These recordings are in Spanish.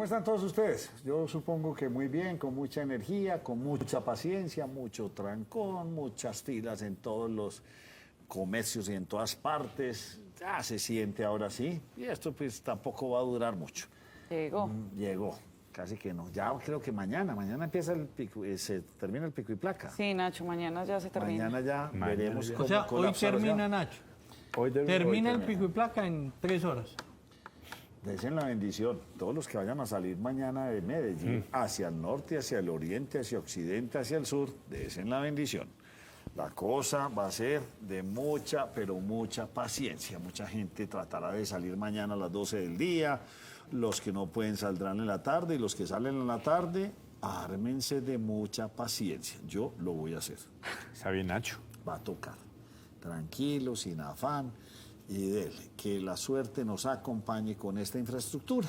¿Cómo están todos ustedes? Yo supongo que muy bien, con mucha energía, con mucha paciencia, mucho trancón, muchas filas en todos los comercios y en todas partes. Ya se siente ahora sí. Y esto pues tampoco va a durar mucho. Llegó. Llegó, casi que no. Ya creo que mañana empieza el pico, se termina el pico y placa. Sí, Nacho, mañana ya se termina. Mañana ya veremos cómo O sea, hoy colapsa la termina, ciudad. Nacho. Termina el pico y placa en 3 horas. Desen la bendición. Todos los que vayan a salir mañana de Medellín, hacia el norte, hacia el oriente, hacia occidente, hacia el sur, desen la bendición. La cosa va a ser de mucha, pero mucha paciencia. Mucha gente tratará de salir mañana a las 12 del día. Los que no pueden saldrán en la tarde y los que salen en la tarde, ármense de mucha paciencia. Yo lo voy a hacer. Está bien, Nacho. Va a tocar. Tranquilo, sin afán. Y dele, que la suerte nos acompañe con esta infraestructura.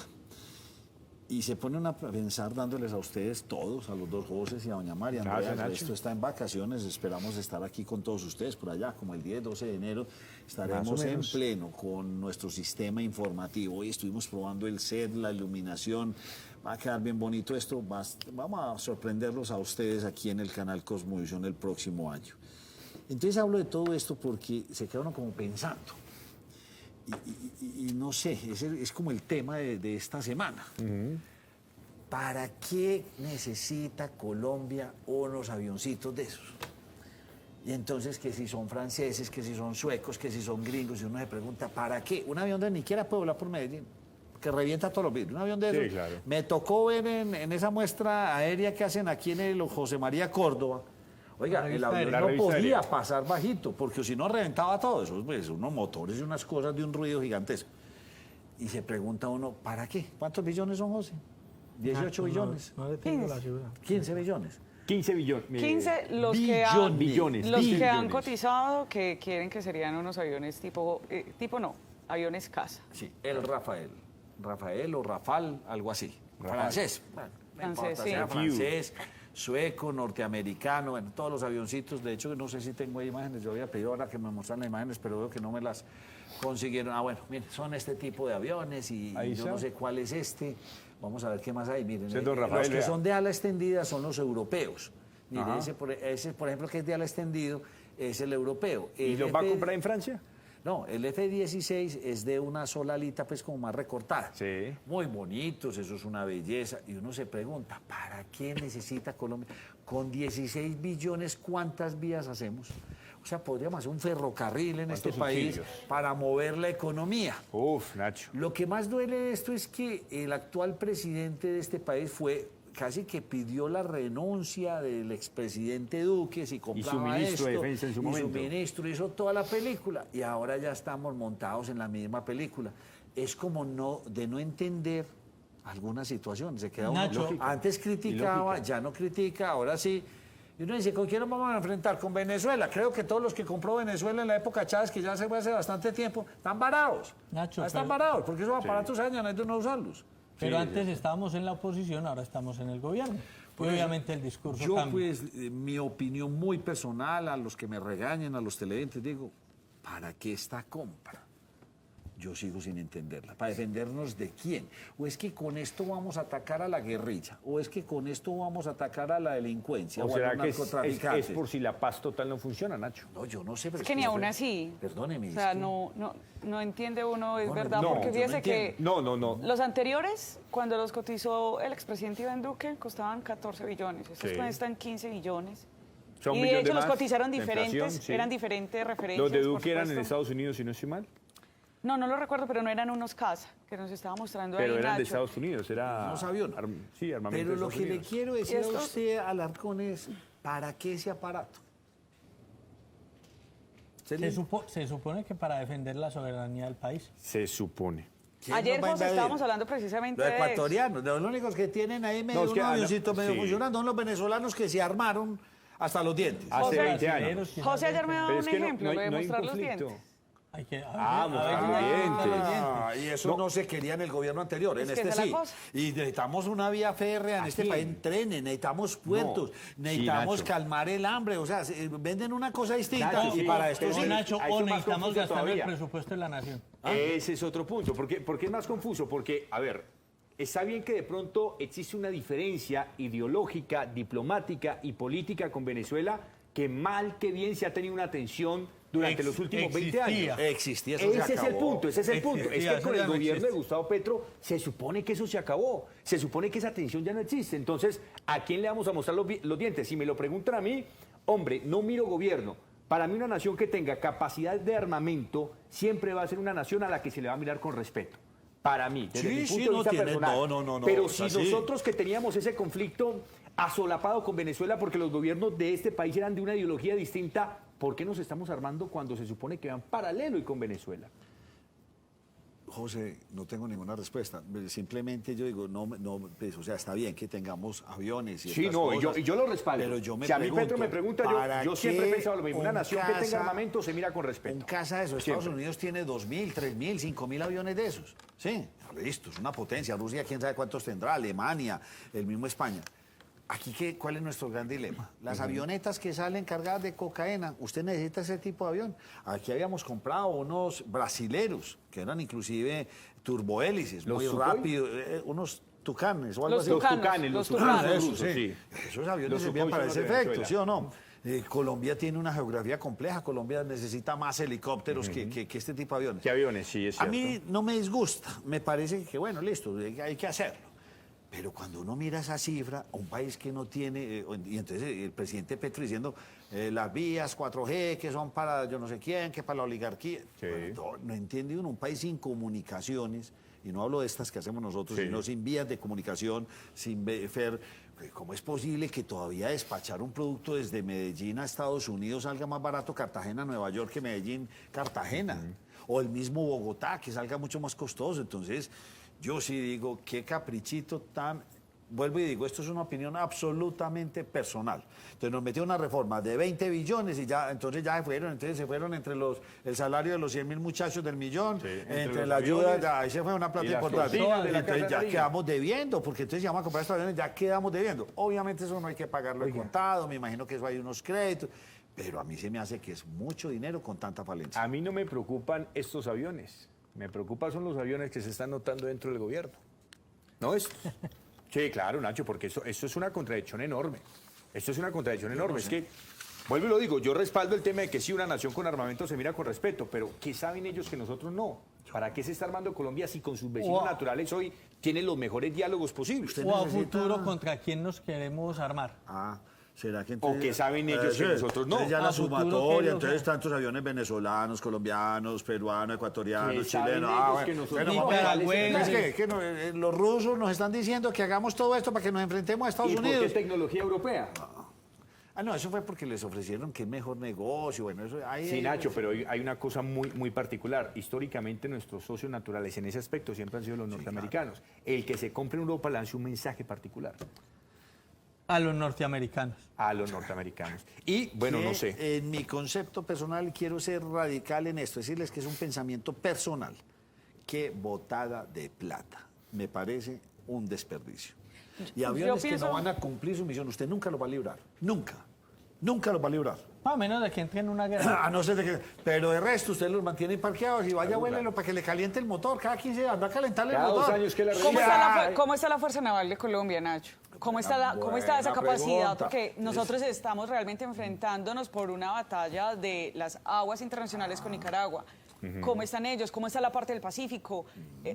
Y se ponen a pensar dándoles a ustedes todos, a los dos Josés y a doña María. Gracias, Andrea, Nacho. esto está en vacaciones, esperamos estar aquí con todos ustedes por allá, como el 10, 12 de enero. Estaremos en pleno con nuestro sistema informativo. Hoy estuvimos probando el set, la iluminación. Va a quedar bien bonito esto. Vamos a sorprenderlos a ustedes aquí en el canal Cosmovisión el próximo año. Entonces hablo de todo esto porque se queda uno como pensando. Y no sé, es como el tema de esta semana. ¿Para qué necesita Colombia unos avioncitos de esos? Y entonces, que si son franceses, que si son suecos, que si son gringos, y uno se pregunta, ¿para qué? Un avión de ni siquiera puede volar por Medellín, que revienta todos los vidrios. Un avión de esos. Sí, claro. Me tocó ver en esa muestra aérea que hacen aquí en el José María Córdoba. Oiga, el avión La no revista podía aérea. pasar bajito, porque si no reventaba todo eso, pues, unos motores y unas cosas de un ruido gigantesco. Y se pregunta uno, ¿para qué? ¿Cuántos billones son, José? 18 billones. No le tengo la ciudad. 15 billones. 15 billones. 15 los billones. los que han billones. cotizado que quieren que serían unos aviones tipo no, aviones casa. Sí, el Rafael o Rafal, algo así. Francés. Bueno, no Francés, importa, sí. sea francés, sueco, norteamericano, bueno, todos los avioncitos. De hecho, no sé si tengo ahí imágenes. Yo había pedido ahora que me mostraran las imágenes, pero veo que no me las consiguieron. Ah, bueno, miren, son este tipo de aviones y Ahí yo está. no sé cuál es este. Vamos a ver qué más hay. Miren, Ese es don Rafael, los que vea. son de ala extendida son los europeos. Mire, Ajá. ese, por ejemplo, que es de ala extendido, es el europeo. ¿Y El los va a F- comprar en Francia? No, el F-16 es de una sola alita, pues como más recortada. Sí. Muy bonitos, eso es una belleza. Y uno se pregunta, ¿para qué necesita Colombia? Con 16 billones, ¿cuántas vías hacemos? O sea, podríamos hacer un ferrocarril en este país subsidios? para mover la economía. Uf, Nacho. Lo que más duele de esto es que el actual presidente de este país casi que pidió la renuncia del expresidente Duque si compraba ministro de esto, Defensa en su y momento. su ministro hizo toda la película y ahora ya estamos montados en la misma película. Es como de no entender algunas situaciones. Se queda uno, Nacho. antes criticaba, Ilógica. ya no critica, ahora sí. Y uno dice, ¿con quién nos vamos a enfrentar? Con Venezuela. Creo que todos los que compró Venezuela en la época Chávez, que ya se fue hace bastante tiempo, están varados. Nacho, Ya están pero- varados, porque esos aparatos años hay de no usarlos. Pero Sí, antes estábamos en la oposición, ahora estamos en el gobierno. Y Por eso, obviamente el discurso Yo, cambia. pues, mi opinión muy personal, a los que me regañen, a los televidentes, digo, ¿para qué esta compra? Yo sigo sin entenderla. ¿Para defendernos de quién? ¿O es que con esto vamos a atacar a la guerrilla? ¿O es que con esto vamos a atacar a la delincuencia? ¿O a será los que es narcotraficantes? por si la paz total no funciona, Nacho? No, yo no sé. Pero Es que ni aún así. Perdóneme. O sea, es que- no entiende uno, es No, verdad, no, porque yo no fíjese que entiendo. No. los anteriores, cuando los cotizó el expresidente Iván Duque, costaban 14 billones. Estos Sí. cuestan 15 billones. Son Y un de billón hecho los más, cotizaron la diferentes, inflación, sí. eran diferentes referencias. Los de por Duque eran en supuesto. Estados Unidos, si no estoy mal. No lo recuerdo, pero no eran unos casa que nos estaba mostrando Pero ahí, eran de Nacho. Estados Unidos, era... Unos aviones. Sí, armamento Pero de lo Estados que le Unidos. quiero decir a estos- usted, Alarcón, es ¿para qué ese aparato? Se supone que para defender la soberanía del país. Se supone. ¿Quién Ayer, nos va a José, invadir? estábamos hablando precisamente Los de eso. ecuatorianos, de los únicos que tienen ahí medio es que un avioncito medio sí. funcionando, son los venezolanos que se armaron hasta los dientes. Hace José, 20 años. brasileños, quizás José ayer me daba Pero un es que ejemplo, lo de no hay mostrar los conflicto. dientes. Hay que, Ah, mostrar los dientes. Y eso no se quería en el gobierno anterior, en Es que este esa es sí. la cosa. Y necesitamos una vía férrea en este Aquí. país, trenes, necesitamos puertos, necesitamos Nacho. calmar el hambre. O sea, venden una cosa distinta Nacho, y sí, para esto pero sí. Nacho, Ahí o son más necesitamos confusos gastar el todavía. presupuesto de la nación. Ese es otro punto. ¿Por qué es más confuso? Porque, a ver, Está bien que de pronto existe una diferencia ideológica, diplomática y política con Venezuela, que mal que bien se ha tenido una tensión durante los últimos 20 años. Existía, eso Ese se es el acabó. punto, ese es el punto. Es Existía, que con eso el ya no gobierno de existe. Gustavo Petro se supone que eso se acabó. Se supone que esa tensión ya no existe. Entonces, ¿a quién le vamos a mostrar los dientes? Si me lo preguntan a mí, hombre, no miro gobierno. Para mí una nación que tenga capacidad de armamento siempre va a ser una nación a la que se le va a mirar con respeto. Para mí, desde Sí, mi sí, punto de no vista tiene- personal. no, Pero es si así. nosotros que teníamos ese conflicto asolapado con Venezuela porque los gobiernos de este país eran de una ideología distinta, ¿por qué nos estamos armando cuando se supone que van paralelo y con Venezuela? José, no tengo ninguna respuesta. Simplemente yo digo, pues, o sea, está bien que tengamos aviones y Sí, estas no, cosas, y yo lo respaldo. Pero yo me si a mí pregunto, Petro me pregunta, ¿para yo siempre he qué pensado lo mismo. Una un nación que tenga caza- armamento se mira con respeto. Un caza de esos, Estados Siempre. Unidos tiene 2.000, 3.000, 5.000 aviones de esos. Sí, listo, es una potencia. Rusia, quién sabe cuántos tendrá, Alemania, el mismo España. Aquí, ¿cuál es nuestro gran dilema? Las avionetas que salen cargadas de cocaína, usted necesita ese tipo de avión. Aquí habíamos comprado unos brasileros, que eran inclusive turbohélices, ¿Los muy Sukhoi? rápidos, unos tucanes o algo Los así. tucanos, los tucanos. Eso, rusos, sí. sí. Esos aviones Los servían Sukhoi para son ese los de efecto, Venezuela. ¿sí o no? Colombia tiene una geografía compleja. Colombia necesita más helicópteros que este tipo de aviones. ¿Qué aviones? Sí, es A cierto. mí no me disgusta. Me parece que, bueno, listo, hay que hacerlo. Pero cuando uno mira esa cifra, un país que no tiene, y entonces el presidente Petro diciendo las vías 4G que son para yo no sé quién, que para la oligarquía. Sí. Bueno, no entiende uno, un país sin comunicaciones, y no hablo de estas que hacemos nosotros, Sí. sino sin vías de comunicación, sin ¿cómo es posible que todavía despachar un producto desde Medellín a Estados Unidos salga más barato Cartagena, Nueva York que Medellín, Cartagena? O el mismo Bogotá, que salga mucho más costoso. Entonces, yo sí digo, qué caprichito tan... Vuelvo y digo, esto es una opinión absolutamente personal. Entonces nos metió una reforma de 20 billones y ya, entonces se fueron entre el salario de los 100.000 muchachos del millón, entre los la ayuda, aviones ahí se fue una y plata las importante. cocinas de la Entonces Casa ya Nariño. quedamos debiendo, porque entonces si vamos a comprar estos aviones, ya quedamos debiendo. Obviamente eso no hay que pagarlo de contado, me imagino que eso hay unos créditos, pero a mí se me hace que es mucho dinero con tanta falencia. A mí no me preocupan estos aviones. Me preocupan son los aviones que se están notando dentro del gobierno. ¿No es? Sí, claro, Nacho, porque esto es una contradicción enorme. Esto es una contradicción enorme. Es que, vuelvo y lo digo, yo respaldo el tema de que sí, una nación con armamento se mira con respeto, pero ¿qué saben ellos que nosotros no? ¿Para qué se está armando Colombia si con sus vecinos naturales hoy tienen los mejores diálogos posibles? O a necesita- futuro contra quién nos queremos armar. ¿Será que ¿O qué saben ellos que nosotros no? Entonces ya A la futuro, sumatoria, ¿qué entonces ellos- tantos aviones venezolanos, colombianos, peruanos, ecuatorianos, ¿Qué saben chilenos. ellos que nosotros bueno, no? vamos a- Nicaragüenses. es que los rusos nos están diciendo que hagamos todo esto para que nos enfrentemos a Estados ¿Y por qué Unidos. tecnología europea? No, eso fue porque les ofrecieron que es mejor negocio. Bueno, eso ahí. Sí, Nacho, pero hay una cosa muy particular. Históricamente nuestros socios naturales en ese aspecto siempre han sido los norteamericanos. El que se compre en Europa lanza un mensaje particular A los norteamericanos. a los norteamericanos. Y, bueno, que, no sé. En mi concepto personal quiero ser radical en esto, decirles que es un pensamiento personal. Qué botada de plata. Me parece un desperdicio. Y aviones que pienso- no van a cumplir su misión, usted nunca los va a librar. Nunca. Nunca los va a librar. A menos de que entre en una guerra. A no ser de que. Pero de resto, usted los mantiene parqueados y vaya, huélelo para que le caliente el motor. Cada 15 días anda a calentarle Cada el motor. 2 años que la ¿Cómo está, Ay. cómo está la Fuerza Naval de Colombia, Nacho? ¿Cómo está, cómo está esa buena capacidad? pregunta. Porque nosotros estamos realmente enfrentándonos por una batalla de las aguas internacionales con Nicaragua. ¿Cómo están ellos? ¿Cómo está la parte del Pacífico?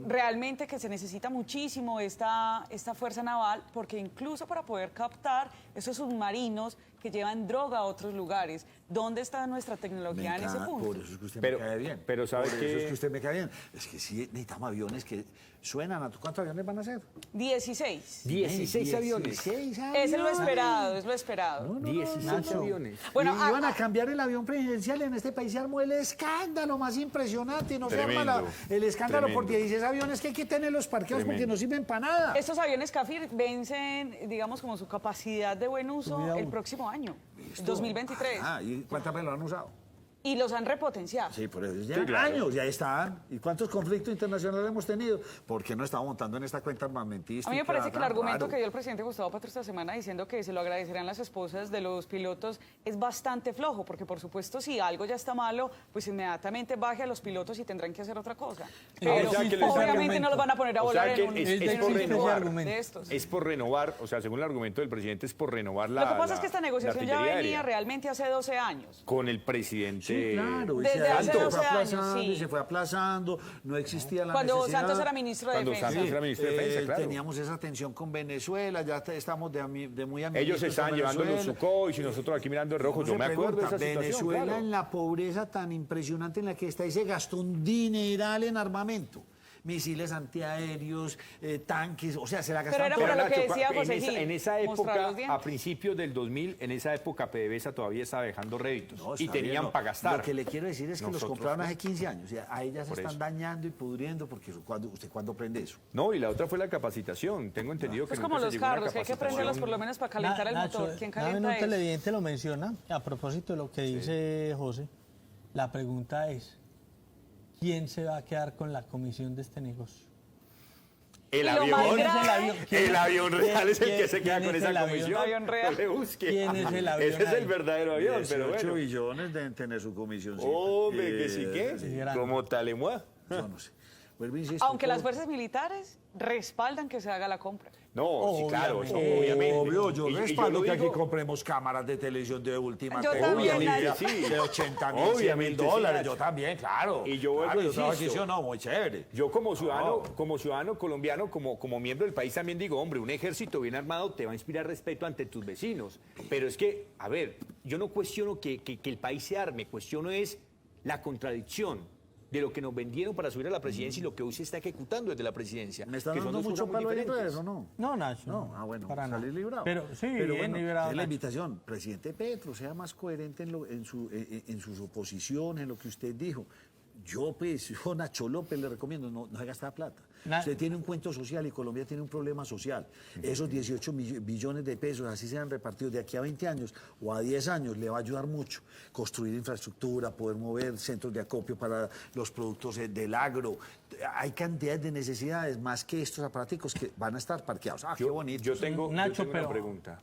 Realmente que se necesita muchísimo esta Fuerza Naval, porque incluso para poder captar esos submarinos que llevan droga a otros lugares, ¿dónde está nuestra tecnología en ese punto? Por eso es que usted Pero- me cae bien. pero ¿sabe por qué? eso es que usted me cae bien. Es que sí necesitamos aviones que suenan. ¿Cuántos aviones van a ser? 16. 16 aviones. 16 Es lo aviones. esperado, es lo esperado. 16 aviones. Bueno, y iban a cambiar el avión presidencial en este país, se armó el escándalo más impresionante y no se arma Tremendo, el escándalo por tremendo. 16 aviones que hay que tenerlos parqueados porque Tremendo. no sirven para nada. estos aviones CAFIR vencen, digamos, como su capacidad de buen uso el próximo año, 2023. ¿Y cuántas veces lo han usado? y los han repotenciado. Sí, por eso ya Sí, claro. años, ya están. ¿Y cuántos conflictos internacionales hemos tenido? ¿Por qué no estamos montando en esta cuenta armamentística? A mí me parece que el tan argumento raro? que dio el presidente Gustavo Petro esta semana diciendo que se lo agradecerán las esposas de los pilotos es bastante flojo, porque por supuesto si algo ya está malo, pues inmediatamente baje a los pilotos y tendrán que hacer otra cosa. Pero o sea, que les obviamente argumento. no los van a poner a O sea, volar que en un, es en por un renovar. lugar de estos. Es por renovar, o sea, según el argumento del presidente, es por renovar la. Lo que pasa es que esta la negociación ya artillería venía aérea. realmente hace 12 años. Con el presidente. Sí, claro. y Desde se hace fue 12 años, aplazando, sí. y se fue aplazando, no existía la Cuando necesidad. Santos era ministro de Cuando Defensa. Santos era ministro de Defensa, claro. Teníamos esa tensión con Venezuela, ya estamos de muy amigos. Ellos estaban llevando los Sukhoi y nosotros aquí mirando en rojo. Yo me acuerdo de esa situación. Venezuela claro. en la pobreza tan impresionante en la que está y se gastó un dineral en armamento. Misiles antiaéreos, tanques, o sea, se la gastaron era toda. para lo que Nacho, decía en José esa- Gil, en esa mostrar época, los dientes. a principios del 2000, en esa época PDVSA todavía estaba dejando réditos No, y está tenían bien, no. para gastar. Lo que le quiero decir es que los Nosotros, compraron pues. hace 15 años. O sea, a ellas se Por están eso. dañando y pudriendo, porque ¿usted cuándo prende eso? No, y la otra fue la capacitación. Tengo entendido que Es nunca como se los llegó a una carros, que hay que prenderlos por lo menos para calentar el Nacho, motor. ¿Quién David, un calienta eso? televidente lo menciona, a propósito de lo que dice José, la pregunta es, ¿quién se va a quedar con la comisión de este negocio? El Y lo más avión, grave- el avión real es el que quién- se queda quién con es esa el avión? comisión. Avión real. No le busque. ¿Quién es el avión Ese es ahí? el verdadero avión, pero 18 bueno. billones deben tener su comisión. Hombre, que sí que. Sí, grande. Como Talemua. Yo no sé. Vuelvo, insisto, Aunque las todo- fuerzas militares respaldan que se haga la compra. No, sí, claro, eso Obviamente. obviamente. Obvio, yo Y respaldo lo que aquí digo- compremos cámaras de televisión de última Yo tecnología, también, Obviamente Nacho. sí. de 80.000, Obviamente sí, 100.000 dólares. Nacho. Yo también, claro. Y yo vuelvo claro, e yo trabajo aquí, insisto. ¿sí o no? Muy chévere. Yo como ciudadano colombiano, como miembro del país también digo, hombre, un ejército bien armado te va a inspirar respeto ante tus vecinos. Pero es que, a ver, yo no cuestiono que el país se arme, cuestiono es la contradicción de lo que nos vendieron para subir a la presidencia y lo que hoy se está ejecutando desde la presidencia. ¿Me están que son dando dos mucho cosas muy palo ahí en diferentes. redes o no? No, Nacho. No, bueno, para salir nada. librado. Pero sí, bien bueno, librado. es la Nacho. invitación. Presidente Petro, sea más coherente en sus oposiciones, en lo que usted dijo. Yo, Nacho López, le recomiendo, no se gasta plata. Usted tiene un cuento social y Colombia tiene un problema social. Esos 18 billones de pesos, así sean repartidos de aquí a 20 años o a 10 años, le va a ayudar mucho. Construir infraestructura, poder mover centros de acopio para los productos del agro. Hay cantidades de necesidades, más que estos aparaticos que van a estar parqueados. Ah, qué bonito. Yo tengo Nacho, una pero- pregunta.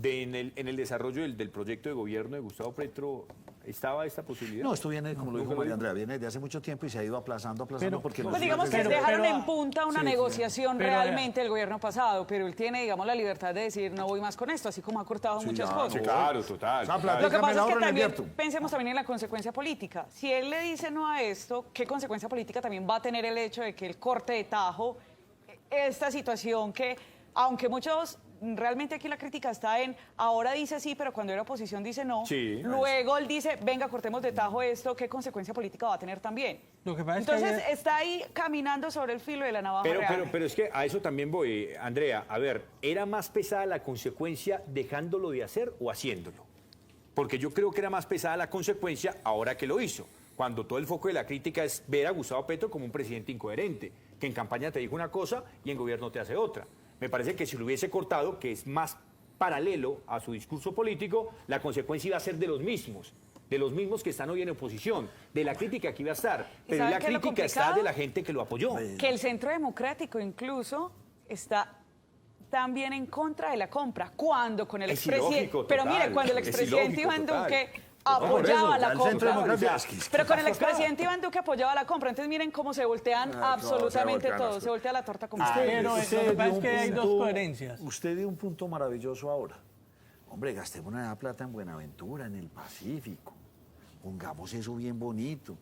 En el desarrollo del proyecto de gobierno de Gustavo Petro, ¿estaba esta posibilidad? No, esto viene, como lo dijo Nunca lo María dijo. Andrea, viene desde hace mucho tiempo y se ha ido aplazando Pero- porque... Pues los- digamos que Pero- dejaron pero- en punta una sí, negociación pero- realmente el gobierno pasado, pero él tiene, digamos, la libertad de decir no voy más con esto, así como ha cortado muchas ya, cosas. Sí, claro, total. Esa total. plata- Lo que Déjame pasa la es que ahorro, la también invierto. pensemos también en la consecuencia política. Si él le dice no a esto, ¿qué consecuencia política también va a tener el hecho de que el corte de Tajo, esta situación que, aunque muchos, realmente aquí la crítica está en, ahora dice sí, pero cuando era oposición dice no, Sí. luego él dice, venga, cortemos de Tajo esto, ¿qué consecuencia política va a tener también? Lo que pasa es que Entonces ayer- está ahí caminando sobre el filo de la navaja real. Pero es que a eso también voy, Andrea. A ver, ¿era más pesada la consecuencia dejándolo de hacer o haciéndolo? Porque yo creo que era más pesada la consecuencia ahora que lo hizo. Cuando todo el foco de la crítica es ver a Gustavo Petro como un presidente incoherente, que en campaña te dijo una cosa y en gobierno te hace otra. Me parece que si lo hubiese cortado, que es más paralelo a su discurso político, la consecuencia iba a ser de los mismos que están hoy en oposición, de la crítica que iba a estar, ¿Y pero saben la qué es lo crítica está complicado? de la gente que lo apoyó. Que el Centro Democrático incluso está también en contra de la compra, cuando con el Es expresidente... ilógico, Pero total. mire, cuando el Es expresidente ilógico, Iván total. Duque por apoyaba eso, la el Centro compra. Democrático. Pero con el expresidente Iván Duque apoyaba la compra. Entonces miren cómo se voltean absolutamente se voltean todo. las Se voltea la torta como Pero lo que dio pasa es un que hay dos punto- coherencias. Usted dio un punto maravilloso ahora. Hombre, gastemos una plata en Buenaventura, en el Pacífico. Pongamos eso bien bonito.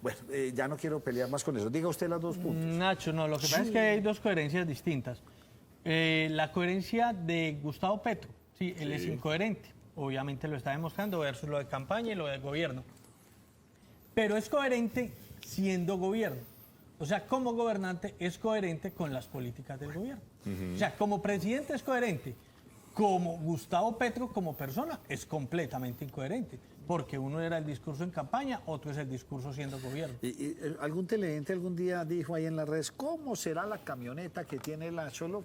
Bueno, ya no quiero pelear más con eso. Diga usted los dos puntos. Nacho, no, lo que pasa es que hay dos coherencias distintas. La coherencia de Gustavo Petro, sí, él es incoherente, obviamente lo está demostrando versus lo de campaña y lo del gobierno. Pero es coherente siendo gobierno. O sea, como gobernante es coherente con las políticas del gobierno. O sea, como presidente es coherente. Como Gustavo Petro, como persona, es completamente incoherente. Porque uno era el discurso en campaña, otro es el discurso siendo gobierno. Y algún televidente algún día dijo ahí en las redes, ¿cómo será la camioneta que tiene la Cholo?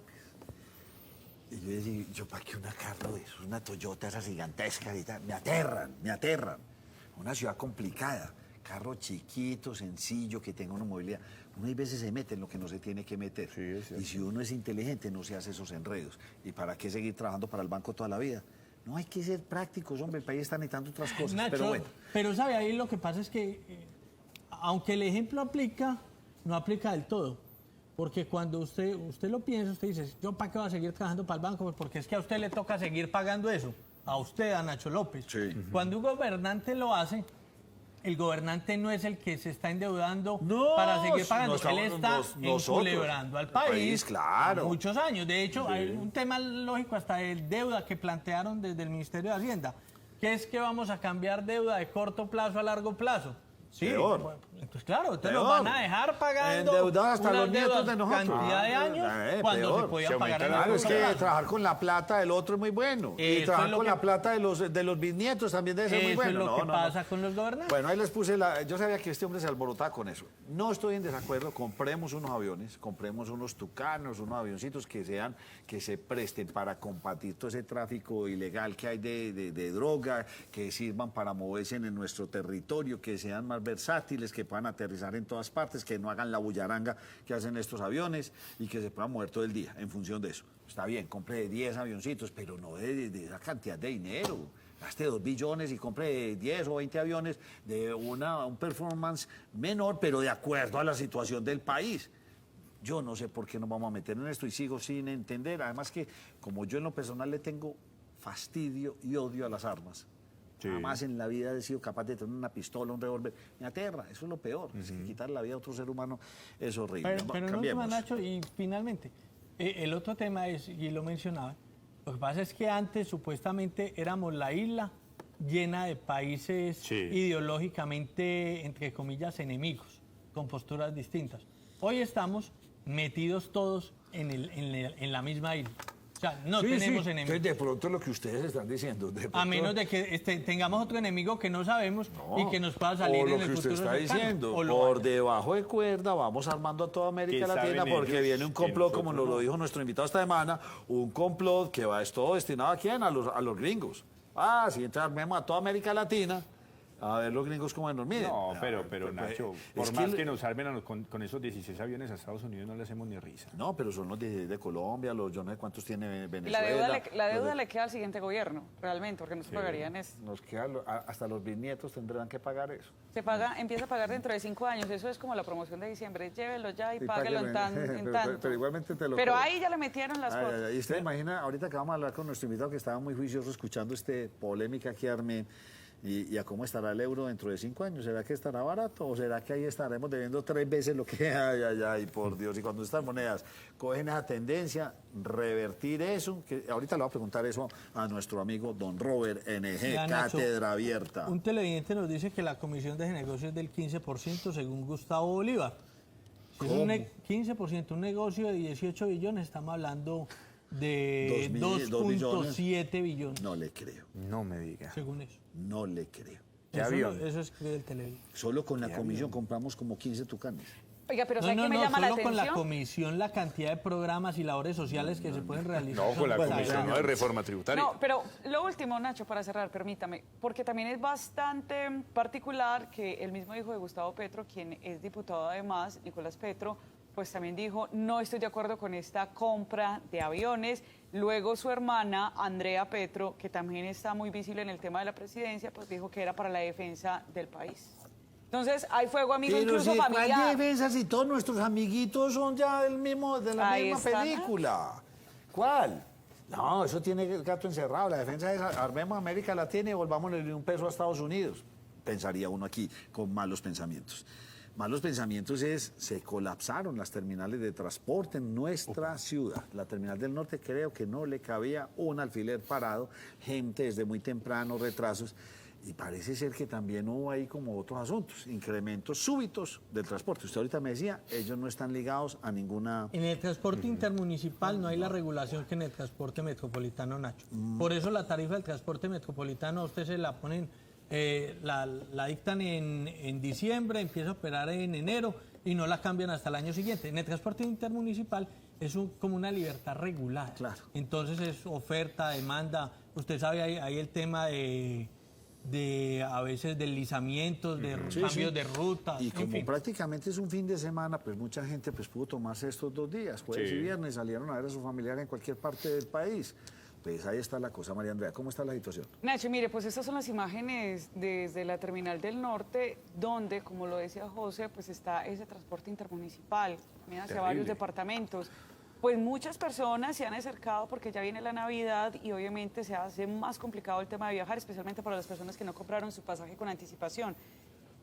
Y yo decía, ¿yo para qué una carro de esos? Una Toyota esas gigantescas y tal. Me aterran, me aterran. una ciudad complicada, carro chiquito, sencillo, que tenga una movilidad. Uno a veces se mete en lo que no se tiene que meter. Sí, es cierto. Y si uno es inteligente, no se hace esos enredos. ¿Y para qué seguir trabajando para el banco toda la vida? No hay que ser prácticos, hombre, el país está necesitando otras cosas. Nacho, pero bueno. pero sabe, ahí lo que pasa es que, aunque el ejemplo aplica, no aplica del todo. Porque cuando usted lo piensa, usted dice, ¿yo para qué voy a seguir trabajando para el banco? Pues porque es que a usted le toca seguir pagando eso. A usted, a Nacho López. Sí. Cuando un gobernante lo hace, el gobernante no es el que se está endeudando No, para seguir pagando. no estamos Él está nosotros. enculebrando al país, claro. muchos años. De hecho, hay un tema lógico hasta de deuda que plantearon desde el Ministerio de Hacienda, que es que vamos a cambiar deuda de corto plazo a largo plazo. Sí, Peor. bueno, entonces claro, ustedes Peor. nos van a dejar pagando Endeudados hasta unas los nietos deudas de nosotros. cantidad de años cuando peor. se podía Se pagar aumenta en la Claro, el es corto que plazo. trabajar con la plata del otro es muy bueno. Eso Y es trabajar lo con que- la plata de los bisnietos también debe ser muy Eso bueno. es lo No, que no, no. pasa con los gobernantes. Bueno, ahí les puse yo sabía que este hombre se alborotaba con eso. No estoy en desacuerdo, compremos unos aviones, compremos unos tucanos, unos avioncitos que se presten para combatir todo ese tráfico ilegal que hay de droga, que sirvan para moverse en nuestro territorio, que sean más versátiles, que puedan aterrizar en todas partes, que no hagan la bullaranga que hacen estos aviones y que se puedan mover todo el día en función de eso. Está bien, compre 10 avioncitos, pero no de esa cantidad de dinero. Gaste 2 billones y compre 10 o 20 aviones de un performance menor, pero de acuerdo a la situación del país. Yo no sé por qué nos vamos a meter en esto y sigo sin entender. Además que como yo en lo personal le tengo fastidio y odio a las armas. Sí. Jamás en la vida he sido capaz de tener una pistola, un revólver. Me aterra, eso es lo peor. Es que quitar la vida a otro ser humano es horrible. Pero no Cambiemos. última, Nacho, y finalmente, el otro tema es, y lo mencionaba, lo que pasa es que antes supuestamente éramos la isla llena de países Sí. ideológicamente, entre comillas, enemigos, con posturas distintas. Hoy estamos metidos todos en la misma isla. O sea, no Sí, tenemos sí. enemigos. Entonces, de pronto lo que ustedes están diciendo. De A pronto- menos de que tengamos otro enemigo que no sabemos No. y que nos pueda salir o lo en el que usted futuro está cercano. diciendo, O lo por vaya. debajo de cuerda vamos armando a toda América Que Latina saben porque ellos viene un que complot, como nosotros nos lo no. dijo nuestro invitado esta semana, un complot que va es todo destinado a quién, a los gringos. Ah, si entonces armemos a toda América Latina, a ver los gringos cómo nos miden. No, pero pues, Nacho, es por que más le- que nos salven con esos 16 aviones a Estados Unidos no le hacemos ni risa. No, pero son los de Colombia, yo no sé cuántos tiene Y Venezuela. la deuda los de- le queda al siguiente gobierno, realmente, porque no se pagarían eso. Nos queda hasta los bisnietos tendrán que pagar eso. Se paga, empieza a pagar dentro de 5 años, eso es como la promoción de diciembre, llévelo ya y Sí, páguelo en páguelo, tanto. pero igualmente te lo Pero cobro. ahí ya le metieron las Ay, cosas. ay, ay. Y usted imagina, ahorita que vamos a hablar con nuestro invitado que estaba muy juicioso escuchando polémica que armé y a cómo estará el euro dentro de 5 años. ¿Será que estará barato o será que ahí estaremos debiendo 3 veces lo que hay? Ay, ay, por Dios. Y cuando estas monedas cogen esa tendencia, revertir eso, que ahorita le voy a preguntar eso a nuestro amigo don Robert NG, Ya, Nacho, Cátedra Abierta. Un televidente nos dice que la comisión de negocio es del 15% según Gustavo Bolívar. Si es un 15%, un negocio de 18 billones, estamos hablando de 2.7 billones, No le creo, No me diga. según eso. no le creo. ¿Qué Eso, avión? eso escribe el televidente. Solo con la comisión compramos como 15 tucanes. Oiga, pero No, ¿sabe qué me llama la solo con la atención? comisión, la cantidad de programas y labores sociales que se pueden realizar. No, con la son comisión exageradas. no de reforma tributaria. No, pero lo último, Nacho, para cerrar, permítame, porque también es bastante particular que el mismo hijo de Gustavo Petro, quien es diputado además, Nicolás Petro, pues también dijo, no estoy de acuerdo con esta compra de aviones. Luego su hermana, Andrea Petro, que también está muy visible en el tema de la presidencia, pues dijo que era para la defensa del país. Entonces, hay fuego amigo incluso si, ¿cuál familiar. defensa si todos nuestros amiguitos son ya de la Ahí misma está, película? ¿Cuál? No, eso tiene el gato encerrado. La defensa es armemos América Latina y volvámosle un peso a Estados Unidos. Pensaría uno aquí con malos pensamientos. Malos pensamientos se colapsaron las terminales de transporte en nuestra ciudad. La terminal del norte creo que no le cabía un alfiler parado, gente desde muy temprano, retrasos. Y parece ser que también hubo ahí como otros asuntos, incrementos súbitos del transporte. Usted ahorita me decía, ellos no están ligados a ninguna... En el transporte intermunicipal no hay la regulación que en el transporte metropolitano, Nacho. Por eso la tarifa del transporte metropolitano a usted se la ponen, la dictan en diciembre, empieza a operar en enero y no la cambian hasta el año siguiente. En el transporte intermunicipal es como una libertad regulada. Claro. Entonces es oferta, demanda. Usted sabe, hay el tema de a veces deslizamientos, de cambios de ruta. Y en como fin. prácticamente es un fin de semana, pues mucha gente pues pudo tomarse estos 2 días, jueves y viernes, salieron a ver a su familiar en cualquier parte del país. Pues ahí está la cosa, María Andrea. ¿Cómo está la situación? Nacho, mire, pues estas son las imágenes desde la Terminal del Norte, donde, como lo decía José, pues está ese transporte intermunicipal, también hacia varios departamentos. Pues muchas personas se han acercado porque ya viene la Navidad y obviamente se hace más complicado el tema de viajar, especialmente para las personas que no compraron su pasaje con anticipación.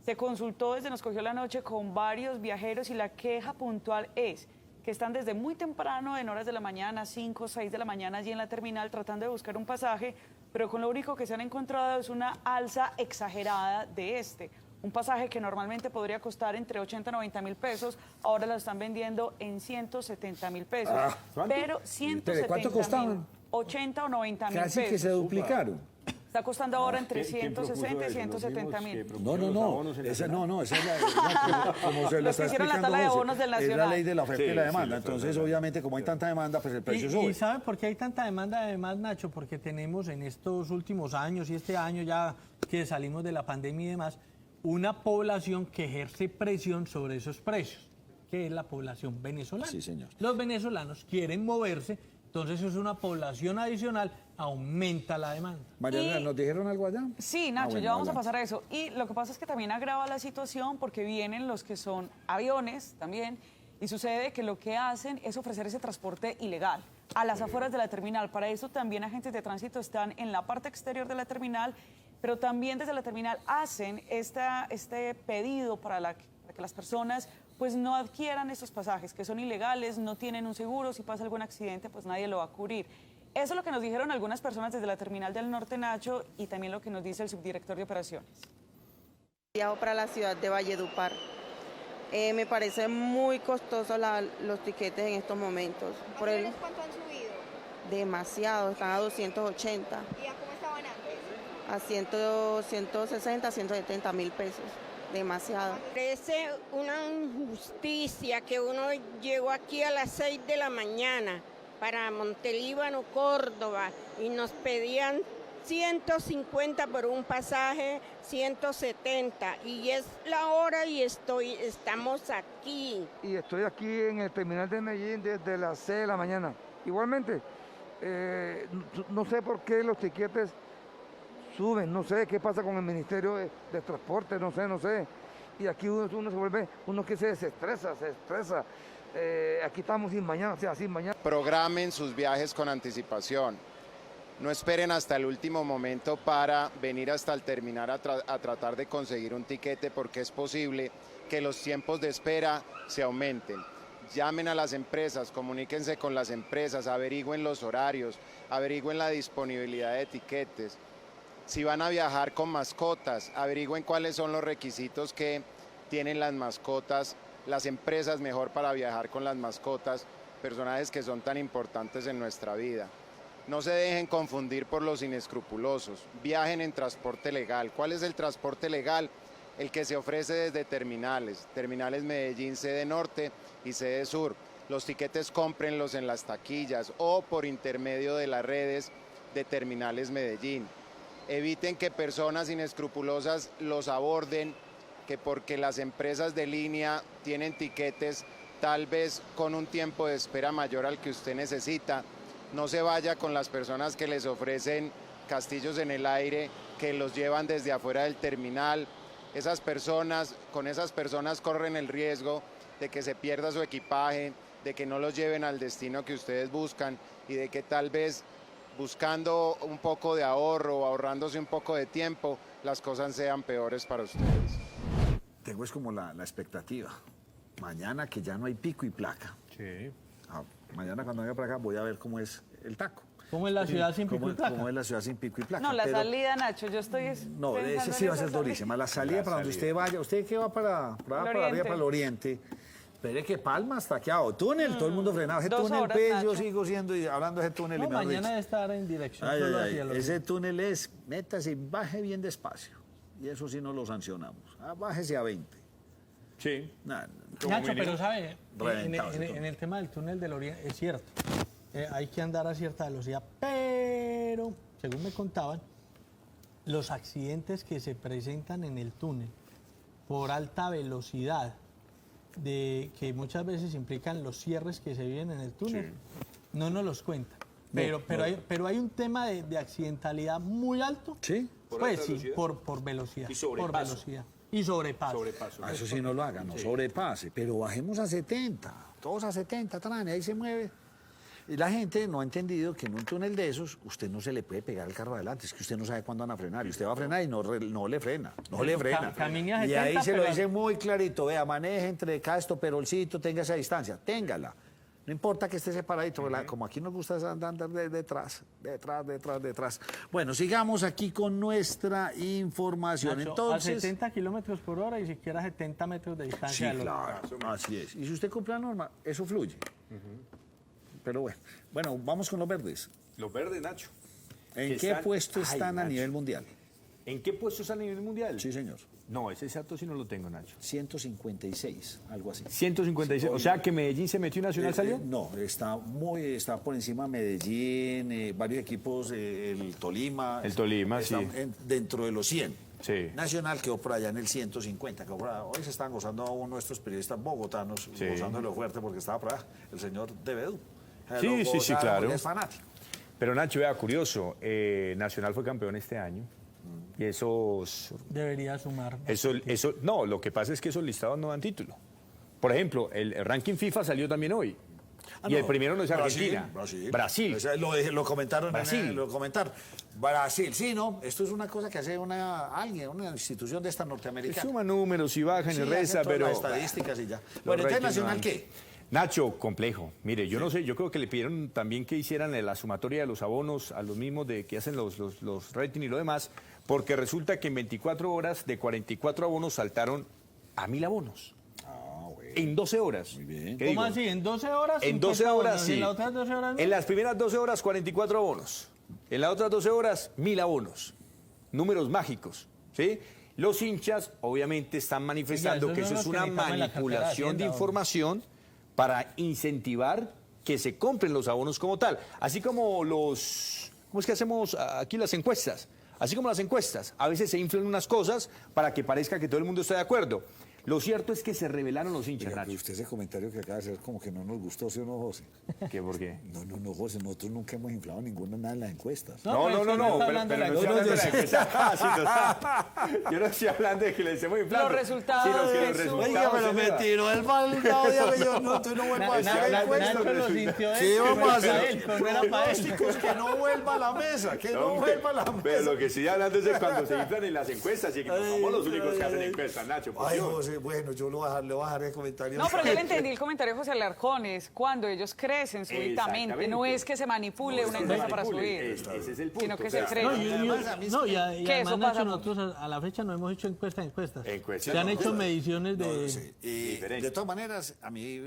Se consultó desde Nos Cogió la Noche con varios viajeros y la queja puntual es que están desde muy temprano, en horas de la mañana, 5 o 6 de la mañana, allí en la terminal tratando de buscar un pasaje, pero con lo único que se han encontrado es una alza exagerada de un pasaje que normalmente podría costar entre 80 y 90 mil pesos, ahora lo están vendiendo en 170 mil pesos. ¿cuánto? Pero 170 ¿Cuánto costaban? 80 o 90 mil pesos. Casi que se duplicaron. Está costando ahora entre 160 y 170 mil. No, esa es la, como se lo Los que está hicieron la explicando tabla de José, bonos del es la Nacional. ley de la oferta y la demanda. la oferta Entonces, obviamente, como hay tanta demanda, pues el precio sube. ¿Y sabe por qué hay tanta demanda además, Nacho? Porque tenemos en estos últimos años y este año ya que salimos de la pandemia y demás, una población que ejerce presión sobre esos precios, que es la población venezolana. Sí, señor. Los venezolanos quieren moverse, entonces es una población adicional, aumenta la demanda. María Andrea, ¿nos dijeron algo allá? Sí, Nacho, bueno, ya vamos a adelante. pasar a eso. Y lo que pasa es que también agrava la situación porque vienen los que son aviones también y sucede que lo que hacen es ofrecer ese transporte ilegal a las afueras de la terminal. Para eso también agentes de tránsito están en la parte exterior de la terminal, pero también desde la terminal hacen este pedido para que las personas pues no adquieran estos pasajes que son ilegales, no tienen un seguro, si pasa algún accidente pues nadie lo va a cubrir. Eso es lo que nos dijeron algunas personas desde la Terminal del Norte, Nacho, y también lo que nos dice el subdirector de operaciones. Viajo para la ciudad de Valledupar. Me parece muy costoso los tiquetes en estos momentos. ¿Cuánto han subido? Demasiado, están a 280, ¿Y a cómo estaban antes? a 160, 170 mil pesos. Demasiado. Parece una injusticia que uno llegó aquí a las 6 de la mañana para Montelíbano, Córdoba, y nos pedían 150 por un pasaje, 170, y es la hora y estamos aquí. Y estoy aquí en el terminal de Medellín desde las 6 de la mañana. Igualmente, no sé por qué los tiquetes suben, no sé qué pasa con el Ministerio de Transporte, no sé. Y aquí uno se vuelve, uno que se estresa. Aquí estamos sin mañana, o sea, sin mañana. Programen sus viajes con anticipación. No esperen hasta el último momento para venir hasta el terminal a tratar de conseguir un tiquete, porque es posible que los tiempos de espera se aumenten. Llamen a las empresas, comuníquense con las empresas, averigüen los horarios, averigüen la disponibilidad de tiquetes. Si van a viajar con mascotas, averigüen cuáles son los requisitos que tienen las mascotas, las empresas mejor para viajar con las mascotas, personajes que son tan importantes en nuestra vida. No se dejen confundir por los inescrupulosos, viajen en transporte legal. ¿Cuál es el transporte legal? El que se ofrece desde terminales Medellín, sede norte y sede sur. Los tiquetes cómprenlos en las taquillas o por intermedio de las redes de Terminales Medellín. Eviten que personas inescrupulosas los aborden, que porque las empresas de línea tienen tiquetes tal vez con un tiempo de espera mayor al que usted necesita. No se vaya con las personas que les ofrecen castillos en el aire, que los llevan desde afuera del terminal. Con esas personas corren el riesgo de que se pierda su equipaje, de que no los lleven al destino que ustedes buscan y de que tal vez buscando un poco de ahorro o ahorrándose un poco de tiempo, las cosas sean peores para ustedes. Tengo es como la expectativa. Mañana que ya no hay pico y placa. Sí. Mañana cuando venga para acá voy a ver cómo es el taco. ¿Cómo es la ciudad sin pico y placa? ¿Cómo es la ciudad sin pico y placa? No, la Pero- salida, Nacho, yo estoy No, pensando ese sí en va a esa ser durísima. La salida para donde usted vaya, usted que va para arriba, oriente. para el oriente, pero es que Palma está quedado. Túnel, todo el mundo frenado. Ese 2 túnel, horas, pues, yo Nacho. sigo hablando de ese túnel. No, y mejor mañana dicho. debe estar en dirección Ay, solo ay, hacia ay, los... ese túnel es, métase y baje bien despacio. Y eso sí no lo sancionamos. Bájese a 20. Sí. Nah, Nacho, pero sabe, Reventado ese túnel. en el tema del túnel del Oriente, es cierto, hay que andar a cierta velocidad, pero, según me contaban, los accidentes que se presentan en el túnel por alta velocidad, que muchas veces implican los cierres que se viven en el túnel, no nos los cuentan. Pero hay un tema de accidentalidad muy alto. ¿Sí? Pues sí, por velocidad. Y sobrepaso. Por velocidad. Y sobrepaso. Eso sí no lo haga, no sobrepase, pero bajemos a 70, todos a 70, tran, ahí se mueve. Y la gente no ha entendido que en un túnel de esos usted no se le puede pegar el carro adelante, es que usted no sabe cuándo van a frenar y usted va a frenar y no le frena, no le frena. Camine a 70, y ahí se lo pero- dice muy clarito, vea, maneje entre cada estoperolcito, tenga esa distancia, téngala. No importa que esté separadito, como aquí nos gusta andar detrás. Bueno, sigamos aquí con nuestra información. Nacho, Entonces, a 70 kilómetros por hora y siquiera 70 metros de sí, distancia. del otro. claro, así es. Y si usted cumple la norma, eso fluye. Pero bueno, vamos con los verdes. Los verdes, Nacho. ¿En Que qué están- puesto Ay, están a Nacho. nivel mundial? ¿En qué puesto están a nivel mundial? Sí, señor. No, ese dato sí no lo tengo, Nacho. 156, algo así. 156. O sea que Medellín se metió y Nacional salió. No, está por encima Medellín, varios equipos, el Tolima. El Tolima, está sí. dentro de los 100. Sí. Nacional quedó por allá en el 150. Hoy se están gozando aún nuestros periodistas bogotanos, Sí. gozándolo fuerte porque estaba por allá el señor Devedú. Sí, claro. Es fanático. Pero Nacho, vea, curioso, Nacional fue campeón este año. Y Debería sumar. no, lo que pasa es que esos listados no dan título. Por ejemplo, el ranking FIFA salió también hoy. Y el primero no es Argentina. Brasil. O sea, lo comentaron. Brasil. Lo comentaron. Brasil, sí, ¿no? Esto es una cosa que hace una institución de esta norteamericana. Suma números y bajan Sí, y resta, hace todas pero... las estadísticas y ya. Los Bueno, entonces, ratings ¿Nacional no qué? Nacho, complejo. Mire, yo no sé, yo creo que le pidieron también que hicieran la sumatoria de los abonos a los mismos que hacen los ratings y lo demás, porque resulta que en 24 horas de 44 abonos saltaron a 1000 abonos. En 12 horas. Muy bien. ¿Qué ¿Cómo digo? así? ¿En 12 horas? En 12 50 horas, abonos, sí. ¿Y en las otras 12 horas no? En las primeras 12 horas, 44 abonos. En las otras 12 horas, 1000 abonos. Números mágicos, ¿sí? Los hinchas, obviamente, están manifestando Oiga, que esos eso es son los una que necesitamos en la cartera de manipulación de Hacienda, información para incentivar que se compren los abonos como tal. Así como ¿cómo es que hacemos aquí las encuestas? Así como las encuestas, a veces se inflan unas cosas para que parezca que todo el mundo está de acuerdo. Lo cierto es que se rebelaron los hinchas, Oiga, pero Nacho. usted ese comentario que acaba de hacer como que no nos gustó, ¿sí o no, José? ¿Qué, por qué? No, José, nosotros nunca hemos inflado nada en las encuestas. No, pero es que está hablando de la no estoy hablando de la encuesta. encuesta. Ah, sí, total. Yo no estoy hablando de que le estemos inflando. Los resultados, sino que los Jesús. resultados Oiga, pero se me vean. tiró el baldado de yo no, tú no vuelvas a hacer encuestas. Nacho lo sintió él, ¿Qué pero vamos a era para hacer? él, pero no era para él. Pronósticos, que no vuelva a la mesa, que no Hombre, vuelva a la mesa. pero lo que estoy hablando es de cuando se inflan en las encuestas y que no somos los únicos que hacen encuestas, Nacho. por Ay, Dios. José, bueno, yo le voy a dejar el comentario. No, pero yo le entendí el comentario de José Alarcón, es cuando ellos crecen súbitamente, Exactamente. no es que se manipule una encuesta para subir, Ese es el punto. sino que o sea, se cree. No, y Además, a mí es y que además, eso Nacho, pasa nosotros a la fecha no hemos hecho encuestas. Encuestas, Se han no, hecho mediciones de... Sí, de todas maneras, a mí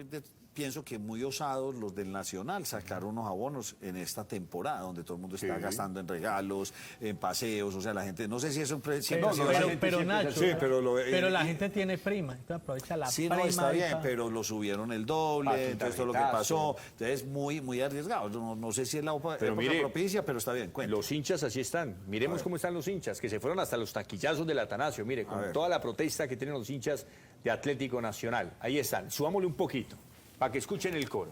pienso que muy osados los del Nacional sacar unos abonos en esta temporada, donde todo el mundo está gastando en regalos, en paseos, o sea, la gente, no sé si eso siempre ha sido así. Pero Nacho, Sí, pero la gente tiene prima, entonces aprovecha la Sí, prima. no, está bien, ahorita. pero lo subieron el doble, Paquita entonces todo lo que Retazo. pasó, entonces muy arriesgado. No sé si es la época mire, propicia, pero está bien, cuenta. Los hinchas así están. Miremos cómo están los hinchas, que se fueron hasta los taquillazos del Atanasio. Mire, ver. con toda la protesta que tienen los hinchas de Atlético Nacional. Ahí están. Subámosle un poquito, para que escuchen el coro.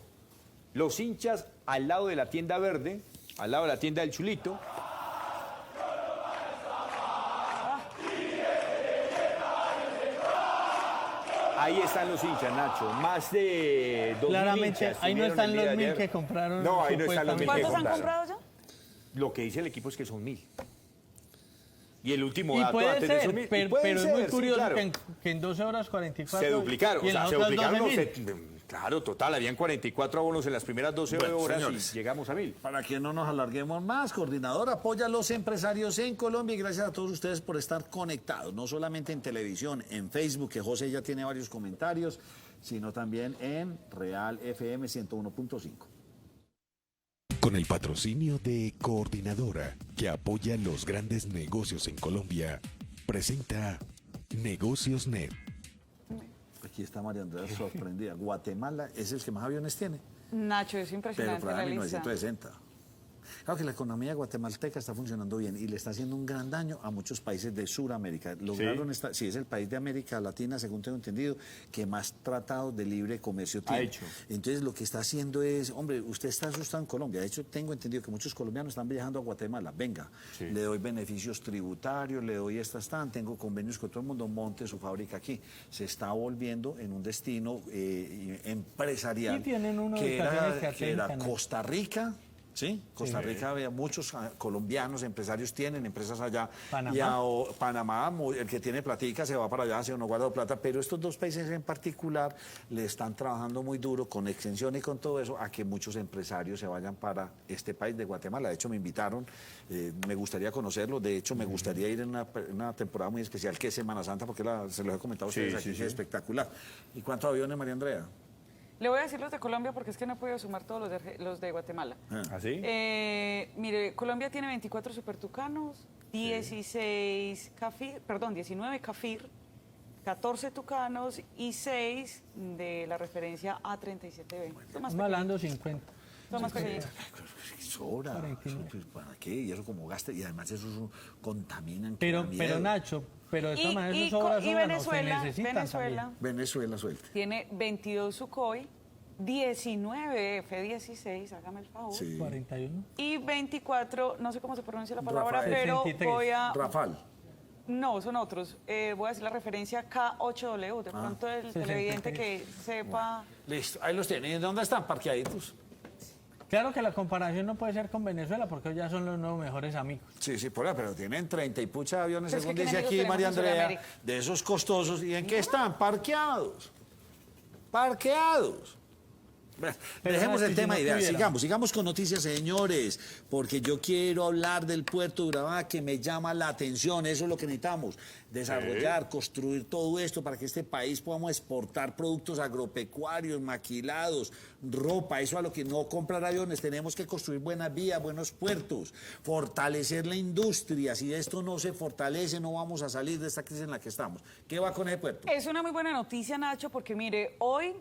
Los hinchas al lado de la tienda verde, al lado de la tienda del Chulito. Ahí están los hinchas, Nacho. Más de 2.000 Claramente, hinchas ahí no estuvieron están el día los de 1000 ayer. que compraron. No, ahí no están los 1000 que ¿Cuántos han compraron. comprado ya? Lo que dice el equipo es que son 1000. Y el último Y dato puede antes de ser, esos 1000. pero, puede pero es ser, muy sí, curioso claro. que en 12 horas 44... Se duplicaron, y o en sea, las se otras duplicaron 12.000. claro, total, habían 44 abonos en las primeras 12 Bueno, horas señores. y llegamos a 1000. Para que no nos alarguemos más, Coordinador apoya a los empresarios en Colombia y gracias a todos ustedes por estar conectados, no solamente en televisión, en Facebook, que José ya tiene varios comentarios, sino también en Real FM 101.5. Con el patrocinio de Coordinadora, que apoya los grandes negocios en Colombia, presenta Negocios Net. Aquí está María Andrea sorprendida. Guatemala es el que más aviones tiene, Nacho, es pero impresionante para la lista. 1960. Claro que la economía guatemalteca está funcionando bien y le está haciendo un gran daño a muchos países de Sudamérica. Lograron sí, es el país de América Latina, según tengo entendido, que más tratados de libre comercio tiene. Entonces lo que está haciendo es, hombre, usted está asustado en Colombia. De hecho, tengo entendido que muchos colombianos están viajando a Guatemala. Venga, le doy beneficios tributarios, le doy tengo convenios con todo el mundo, monte su fábrica aquí. Se está volviendo en un destino empresarial que era Costa Rica. Sí, Costa Rica, había muchos colombianos, empresarios tienen empresas allá. Panamá, el que tiene platica se va para allá, se no guarda plata, pero estos dos países en particular le están trabajando muy duro con extensión y con todo eso a que muchos empresarios se vayan para este país de Guatemala. De hecho, me invitaron, me gustaría conocerlo, de hecho, me gustaría ir en una temporada muy especial que es Semana Santa, porque se los he comentado a ustedes aquí, que es espectacular. ¿Y cuántos aviones, María Andrea? Le voy a decir los de Colombia porque es que no he podido sumar todos los de Guatemala. ¿Ah, sí? Mire, Colombia tiene 24 Super Tucanos, 19 Cafir, 14 Tucanos y 6 de la referencia A37B. Estamos hablando 50. Son más pequeñitos. Sobra. ¿Para qué? Y eso como gasta, y además eso contaminan. Pero Nacho, de esta manera eso sobra, Venezuela suelta. Tiene 22 Sukhoi, 19 F-16, hágame el favor. Sí. 41. Y 24, no sé cómo se pronuncia la palabra, pero 63. voy a... Rafal. No, son otros. Voy a decir la referencia K8W. De pronto el televidente que sepa... Listo, ahí los tienen. ¿Y dónde están parqueaditos? Claro que la comparación no puede ser con Venezuela porque ya son los nuevos mejores amigos. Sí, pero tienen 30 y pucha aviones, pero según es que dice aquí María Andrea, de esos costosos. ¿Y en qué están? Parqueados. Dejemos el tema y sigamos con noticias, señores, porque yo quiero hablar del puerto de Urabá, que me llama la atención. Eso es lo que necesitamos, desarrollar, construir todo esto para que este país podamos exportar productos agropecuarios, maquilados, ropa, eso a lo que no comprar aviones. Tenemos que construir buenas vías, buenos puertos, fortalecer la industria. Si esto no se fortalece, no vamos a salir de esta crisis en la que estamos. ¿Qué va con ese puerto? Es una muy buena noticia, Nacho, porque mire, hoy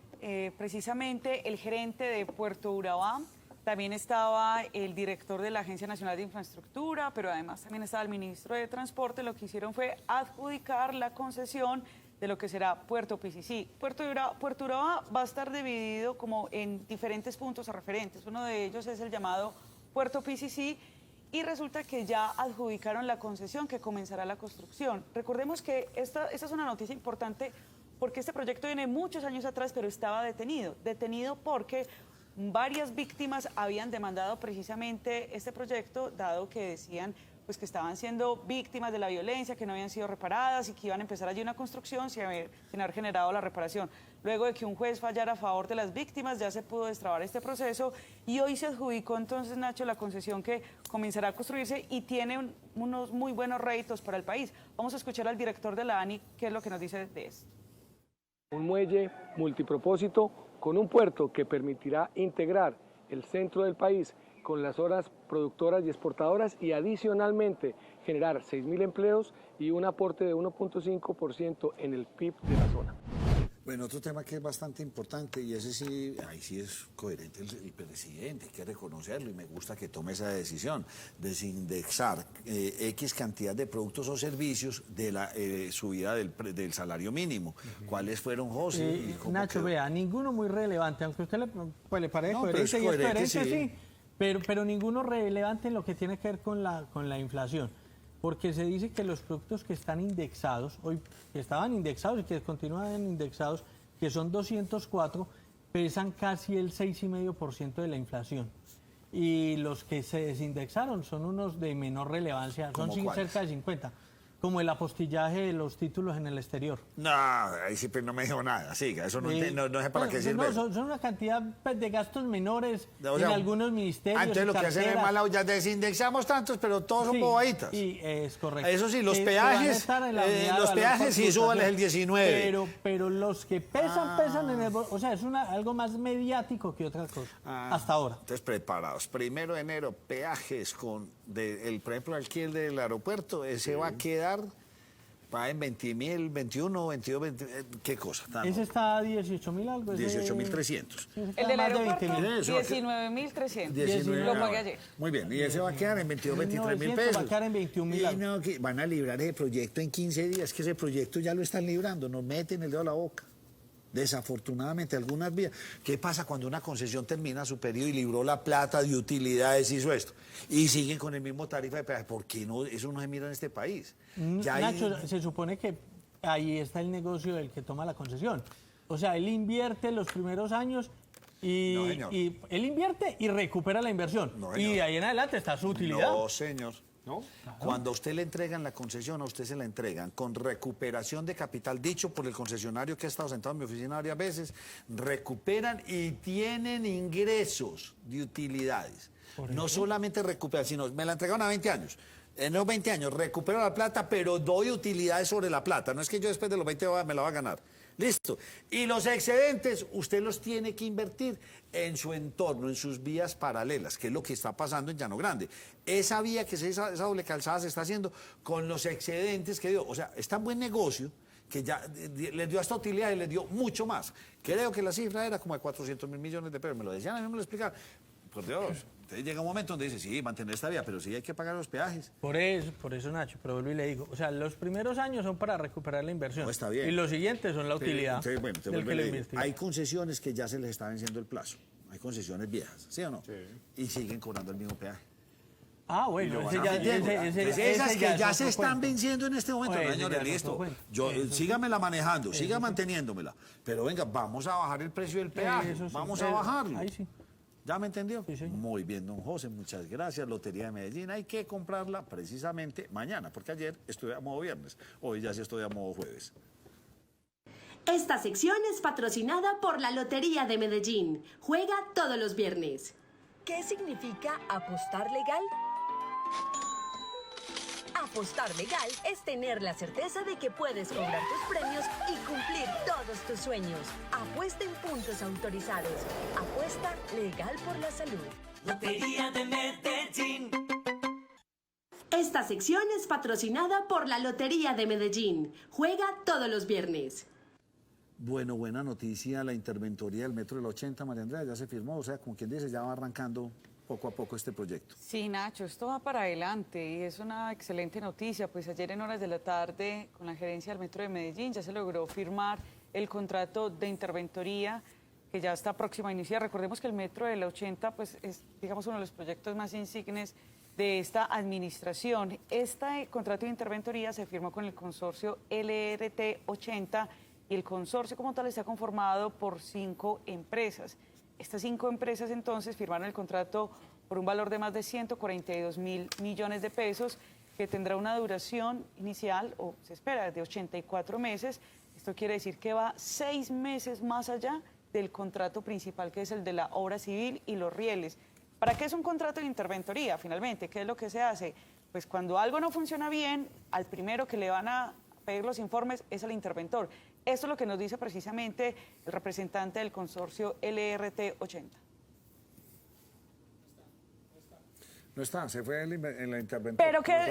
precisamente el gerente de Puerto Urabá, también estaba el director de la Agencia Nacional de Infraestructura, pero además también estaba el ministro de Transporte. Lo que hicieron fue adjudicar la concesión de lo que será Puerto PCC. Puerto Urabá va a estar dividido como en diferentes puntos o referentes. Uno de ellos es el llamado Puerto PCC y resulta que ya adjudicaron la concesión, que comenzará la construcción. Recordemos que esta es una noticia importante porque este proyecto viene muchos años atrás, pero estaba detenido porque varias víctimas habían demandado precisamente este proyecto, dado que decían pues que estaban siendo víctimas de la violencia, que no habían sido reparadas y que iban a empezar allí una construcción sin haber generado la reparación. Luego de que un juez fallara a favor de las víctimas, ya se pudo destrabar este proceso y hoy se adjudicó entonces, Nacho, la concesión que comenzará a construirse y tiene unos muy buenos réditos para el país. Vamos a escuchar al director de la ANI qué es lo que nos dice de esto. Un muelle multipropósito con un puerto que permitirá integrar el centro del país con las zonas productoras y exportadoras y adicionalmente generar 6.000 empleos y un aporte de 1.5% en el PIB de la zona. Bueno, otro tema que es bastante importante y ese sí, ahí sí es coherente el presidente, hay que reconocerlo y me gusta que tome esa decisión, desindexar X cantidad de productos o servicios de la subida del salario mínimo. ¿Cuáles fueron, José? Nacho, vea, ninguno muy relevante, aunque a usted le parece coherente, y es coherente, sí. Pero ninguno relevante en lo que tiene que ver con la inflación. Porque se dice que los productos que están indexados, hoy que estaban indexados y que continúan indexados, que son 204, pesan casi el 6,5% de la inflación. Y los que se desindexaron son unos de menor relevancia, son cerca de 50. Como el apostillaje de los títulos en el exterior. No, ahí sí no me dijo nada, siga, eso no sé para qué sirve. No, son una cantidad de gastos menores en algunos ministerios. Antes lo que hace es mala, ya desindexamos tantos, pero todos son bobaditas. Sí, es correcto. Eso sí, los peajes sí, súbanles el 19. Pero los que pesan en el... O sea, es algo más mediático que otra cosa, hasta ahora. Entonces, preparados. 1 de enero, peajes por ejemplo, alquiler del aeropuerto, ese va a quedar paguen 20.000, 21, 22, 20, ¿qué cosa? Ese está a 18.000 algo. 18.300. El del aeropuerto, 19.300. Lo pagué ayer. Muy bien, y ese va a quedar en 22, 23.000 pesos. Va a quedar en 21.000 algo. No, que van a librar ese proyecto en 15 días, que ese proyecto ya lo están librando, nos meten el dedo a la boca. Desafortunadamente, algunas vías. ¿Qué pasa cuando una concesión termina su periodo y libró la plata de utilidades, hizo esto? Y siguen con el mismo tarifa de peaje. ¿Por qué no? Eso no se mira en este país. Nacho, se supone que ahí está el negocio del que toma la concesión. O sea, él invierte los primeros años y él invierte y recupera la inversión. Y de ahí en adelante está su utilidad. No, señor. ¿No? Cuando a usted le entregan la concesión, a usted se la entregan con recuperación de capital, dicho por el concesionario que ha estado sentado en mi oficina varias veces, recuperan y tienen ingresos de utilidades. No solamente recuperan, sino me la entregaron a 20 años. En los 20 años recupero la plata, pero doy utilidades sobre la plata. No es que yo después de los 20 me la va a ganar. Listo. Y los excedentes usted los tiene que invertir en su entorno, en sus vías paralelas, que es lo que está pasando en Llano Grande. Esa vía, esa doble calzada se está haciendo con los excedentes que dio. O sea, es tan buen negocio que ya les dio esta utilidad y les dio mucho más. Creo que la cifra era como de 400.000 millones de pesos. Me lo decían, a mí me lo explicaban. Por Dios, entonces llega un momento donde dice, sí, mantener esta vía, pero sí hay que pagar los peajes. Por eso, Nacho, pero vuelvo y le digo, o sea, los primeros años son para recuperar la inversión. No, está bien. Y los siguientes son la utilidad. Entonces, bueno, del que le invirtió. Hay concesiones que ya se les está venciendo el plazo. Hay concesiones viejas, ¿sí o no? Sí. Y siguen cobrando el mismo peaje. Ah, bueno, esas que ya se están venciendo en este momento, señores, listo. Sígamela manejando, siga manteniéndomela. Pero venga, vamos a bajar el precio del peaje, vamos a bajarlo. Ahí sí. ¿Ya me entendió? Sí. Muy bien, don José, muchas gracias. Lotería de Medellín, hay que comprarla precisamente mañana, porque ayer estuve a modo viernes, hoy ya sí estoy a modo jueves. Esta sección es patrocinada por la Lotería de Medellín. Juega todos los viernes. ¿Qué significa apostar legal? Apostar legal es tener la certeza de que puedes cobrar tus premios y cumplir todos tus sueños. Apuesta en puntos autorizados. Apuesta legal por la salud. Lotería de Medellín. Esta sección es patrocinada por la Lotería de Medellín. Juega todos los viernes. Bueno, buena noticia, la interventoría del Metro del 80, María Andrea, ya se firmó, o sea, como quien dice, ya va arrancando poco a poco este proyecto. Sí, Nacho, esto va para adelante y es una excelente noticia. Pues ayer en horas de la tarde, con la gerencia del Metro de Medellín, ya se logró firmar el contrato de interventoría que ya está próximo a iniciar. Recordemos que el Metro del 80 pues, es, digamos, uno de los proyectos más insignes de esta administración. Este contrato de interventoría se firmó con el consorcio LRT 80 y el consorcio como tal está conformado por 5 empresas. Estas 5 empresas entonces firmaron el contrato por un valor de más de 142.000 millones de pesos, que tendrá una duración inicial, o se espera, de 84 meses. Esto quiere decir que va 6 meses más allá del contrato principal, que es el de la obra civil y los rieles. ¿Para qué es un contrato de interventoría finalmente? ¿Qué es lo que se hace? Pues cuando algo no funciona bien, al primero que le van a pedir los informes es al interventor. Esto es lo que nos dice precisamente el representante del consorcio LRT 80. No está, se fue en la intervención. Pero que es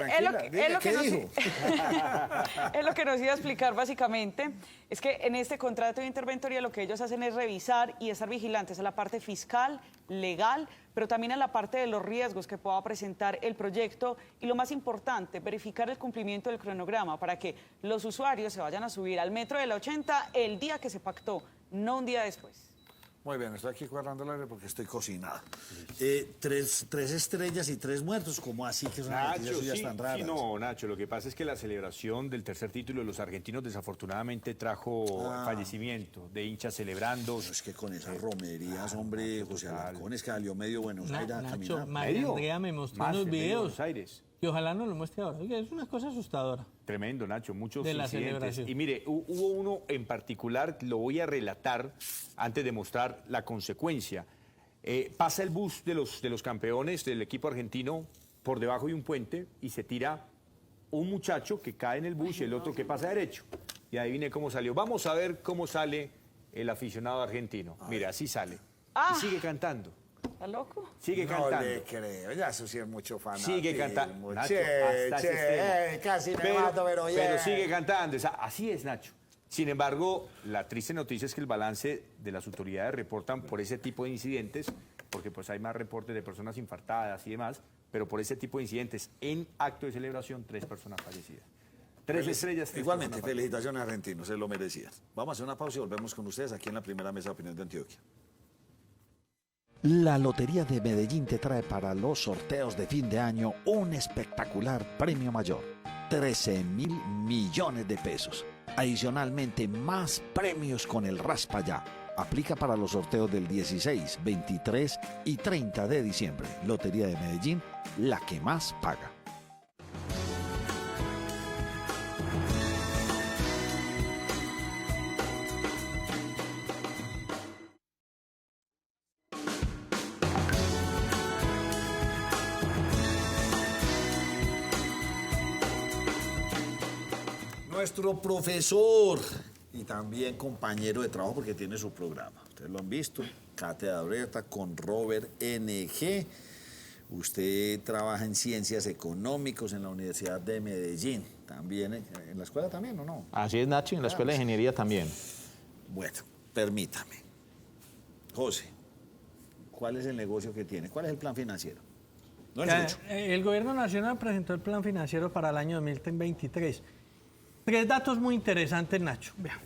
lo que nos iba a explicar básicamente, es que en este contrato de interventoría lo que ellos hacen es revisar y estar vigilantes a la parte fiscal, legal, pero también a la parte de los riesgos que pueda presentar el proyecto y lo más importante, verificar el cumplimiento del cronograma para que los usuarios se vayan a subir al Metro de la 80 el día que se pactó, no un día después. Muy bien, estoy aquí cuadrando el aire porque estoy cocinada. 3 estrellas y 3 muertos, ¿cómo así que son noticias suyas tan raras? Sí, no, Nacho, lo que pasa es que la celebración del tercer título de los argentinos desafortunadamente trajo fallecimiento de hinchas celebrando. Pero es que con esas romerías, hombre, José Alarcón, es que salió medio Buenos Aires a caminar. María Andrea me mostró unos videos. Y ojalá no lo muestre ahora. Oye, es una cosa asustadora. Tremendo, Nacho, muchos de la incidentes. Celebración. Y mire, hubo uno en particular, lo voy a relatar antes de mostrar la consecuencia. Pasa el bus de los campeones del equipo argentino por debajo de un puente y se tira un muchacho que cae en el bus y el otro que pasa derecho. Y adivine cómo salió. Vamos a ver cómo sale el aficionado argentino. Mira, así sale. Y sigue cantando. ¿Está loco? Sigue No cantando. le creo, ya eso sí es mucho fanático. Sigue cantando. Nacho, Che, hasta ese che, extremo. casi me mato, pero ya. sigue cantando. Así es, Nacho. Sin embargo, la triste noticia es que el balance de las autoridades reportan por ese tipo de incidentes, porque pues hay más reportes de personas infartadas y demás, pero por ese tipo de incidentes en acto de celebración, 3 personas fallecidas. 3 estrellas. 3 Igualmente, personas felicitaciones argentinos, se lo merecían. Vamos a hacer una pausa y volvemos con ustedes aquí en la primera mesa de opinión de Antioquia. La Lotería de Medellín te trae para los sorteos de fin de año un espectacular premio mayor, 13.000 millones de pesos. Adicionalmente, más premios con el Raspa Ya. Aplica para los sorteos del 16, 23 y 30 de diciembre. Lotería de Medellín, la que más paga. Nuestro profesor y también compañero de trabajo porque tiene su programa. Ustedes lo han visto, Cátedra Abierta con Robert NG. Usted trabaja en Ciencias Económicas en la Universidad de Medellín. También, ¿en la escuela también o no? Así es, Nacho, en la Escuela de Ingeniería también. Bueno, permítame. José, ¿cuál es el negocio que tiene? ¿Cuál es el plan financiero? No es mucho. El Gobierno Nacional presentó el plan financiero para el año 2023. 3 datos muy interesantes, Nacho. Vea.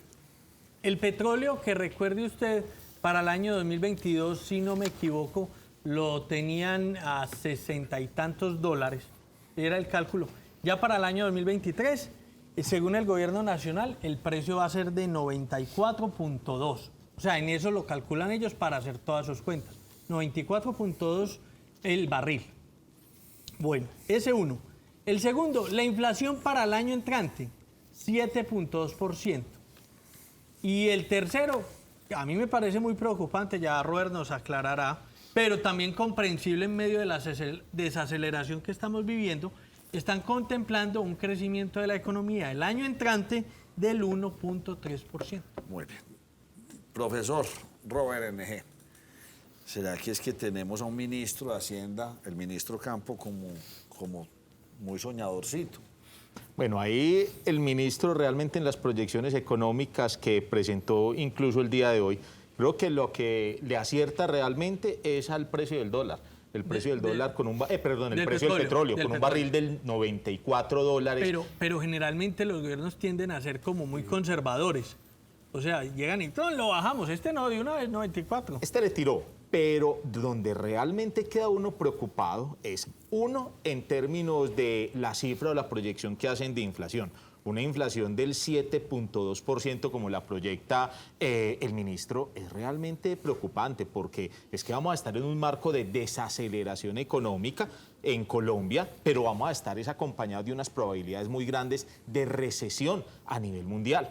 El petróleo, que recuerde usted, para el año 2022, si no me equivoco, lo tenían a 60 y tantos dólares. Era el cálculo. Ya para el año 2023, según el Gobierno Nacional, el precio va a ser de 94.2. O sea, en eso lo calculan ellos para hacer todas sus cuentas. 94.2 el barril. Bueno, ese uno. El segundo, la inflación para el año entrante, 7.2%. Y el tercero, a mí me parece muy preocupante, ya Robert nos aclarará, pero también comprensible en medio de la desaceleración que estamos viviendo, están contemplando un crecimiento de la economía el año entrante del 1.3%. Muy bien. Profesor Robert NG, ¿será que es que tenemos a un ministro de Hacienda, el ministro Campo, como muy soñadorcito? Bueno, ahí el ministro realmente en las proyecciones económicas que presentó incluso el día de hoy, creo que lo que le acierta realmente es al precio del dólar. El precio del dólar con un el precio del petróleo con un barril del 94 dólares. Pero generalmente los gobiernos tienden a ser como muy conservadores. O sea, llegan y todo lo bajamos. Este no, de una vez 94. Este le tiró. Pero donde realmente queda uno preocupado es, uno, en términos de la cifra o la proyección que hacen de inflación. Una inflación del 7.2% como la proyecta el ministro es realmente preocupante porque es que vamos a estar en un marco de desaceleración económica en Colombia, pero vamos a estar acompañados de unas probabilidades muy grandes de recesión a nivel mundial.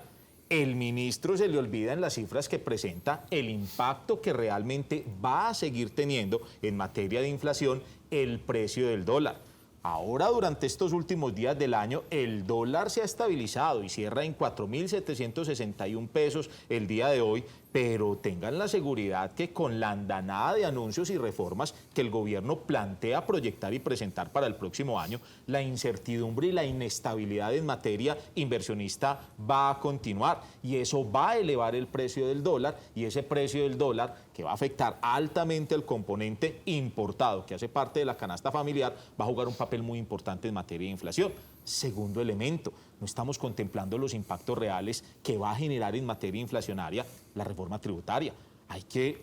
El ministro se le olvida en las cifras que presenta el impacto que realmente va a seguir teniendo en materia de inflación el precio del dólar. Ahora, durante estos últimos días del año, el dólar se ha estabilizado y cierra en 4.761 pesos el día de hoy, pero tengan la seguridad que con la andanada de anuncios y reformas que el gobierno plantea proyectar y presentar para el próximo año, la incertidumbre y la inestabilidad en materia inversionista va a continuar y eso va a elevar el precio del dólar y ese precio del dólar que va a afectar altamente al componente importado que hace parte de la canasta familiar va a jugar un papel muy importante en materia de inflación. Segundo elemento, no estamos contemplando los impactos reales que va a generar en materia inflacionaria la reforma tributaria.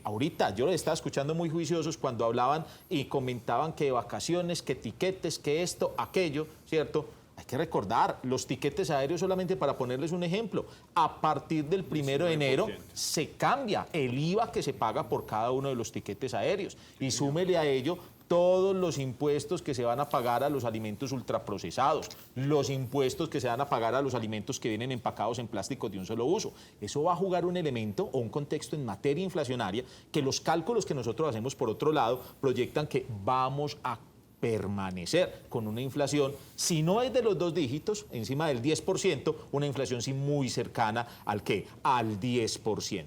Ahorita yo les estaba escuchando muy juiciosos cuando hablaban y comentaban que vacaciones, que tiquetes, que esto, aquello, ¿cierto? Hay que recordar, los tiquetes aéreos, solamente para ponerles un ejemplo, a partir del 1 de enero se cambia el IVA que se paga por cada uno de los tiquetes aéreos y súmele a ello todos los impuestos que se van a pagar a los alimentos ultraprocesados, los impuestos que se van a pagar a los alimentos que vienen empacados en plásticos de un solo uso. Eso va a jugar un elemento o un contexto en materia inflacionaria que los cálculos que nosotros hacemos por otro lado proyectan que vamos a permanecer con una inflación, si no es de los 2 dígitos, encima del 10%, una inflación sí muy cercana al 10%.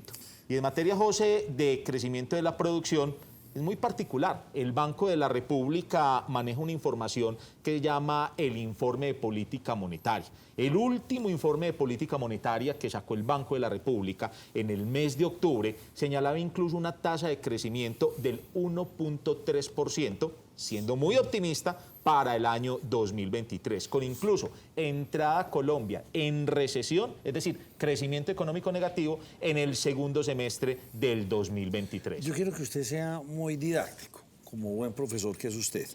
Y en materia, José, de crecimiento de la producción, es muy particular. El Banco de la República maneja una información que se llama el informe de política monetaria. El último informe de política monetaria que sacó el Banco de la República en el mes de octubre señalaba incluso una tasa de crecimiento del 1.3%, siendo muy optimista para el año 2023, con incluso entrada Colombia en recesión, es decir, crecimiento económico negativo en el segundo semestre del 2023. Yo quiero que usted sea muy didáctico, como buen profesor que es usted.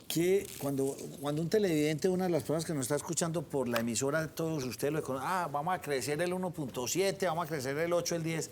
Que cuando un televidente, una de las personas que nos está escuchando por la emisora, todos ustedes lo conocen, vamos a crecer el 1.7, vamos a crecer el 8, el 10,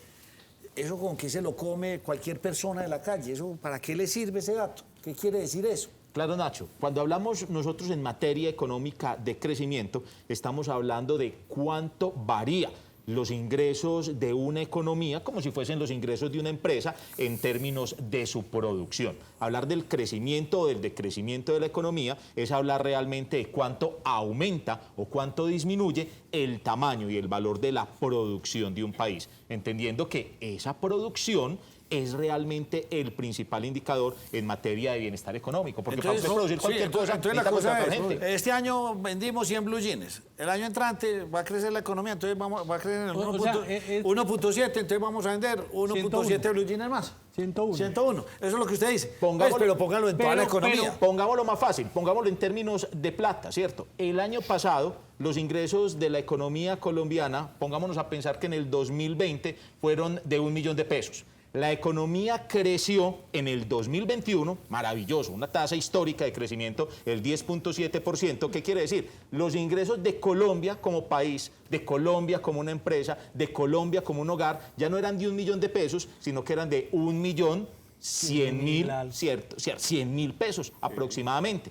¿eso con qué se lo come cualquier persona de la calle? ¿Eso para qué le sirve ese dato? ¿Qué quiere decir eso? Claro, Nacho, cuando hablamos nosotros en materia económica de crecimiento, estamos hablando de cuánto varía los ingresos de una economía como si fuesen los ingresos de una empresa en términos de su producción. Hablar del crecimiento o del decrecimiento de la economía es hablar realmente de cuánto aumenta o cuánto disminuye el tamaño y el valor de la producción de un país, entendiendo que esa producción es realmente el principal indicador en materia de bienestar económico, porque entonces, para producir cualquier cosa, la cosa es, gente. Este año vendimos 100 blue jeans, el año entrante va a crecer la economía, entonces va a crecer en el 1.7, entonces vamos a vender 1.7 blue jeans más. 101. Eso es lo que usted dice. Pero póngalo en toda la economía. Pongámoslo más fácil, pongámoslo en términos de plata, ¿cierto? El año pasado, los ingresos de la economía colombiana, pongámonos a pensar que en el 2020 fueron de 1 millón de pesos. La economía creció en el 2021, maravilloso, una tasa histórica de crecimiento, el 10.7%. ¿Qué quiere decir? Los ingresos de Colombia como país, de Colombia como una empresa, de Colombia como un hogar, ya no eran de 1 millón de pesos, sino que eran de 1.100.000, ¿cierto? 100.000 pesos aproximadamente.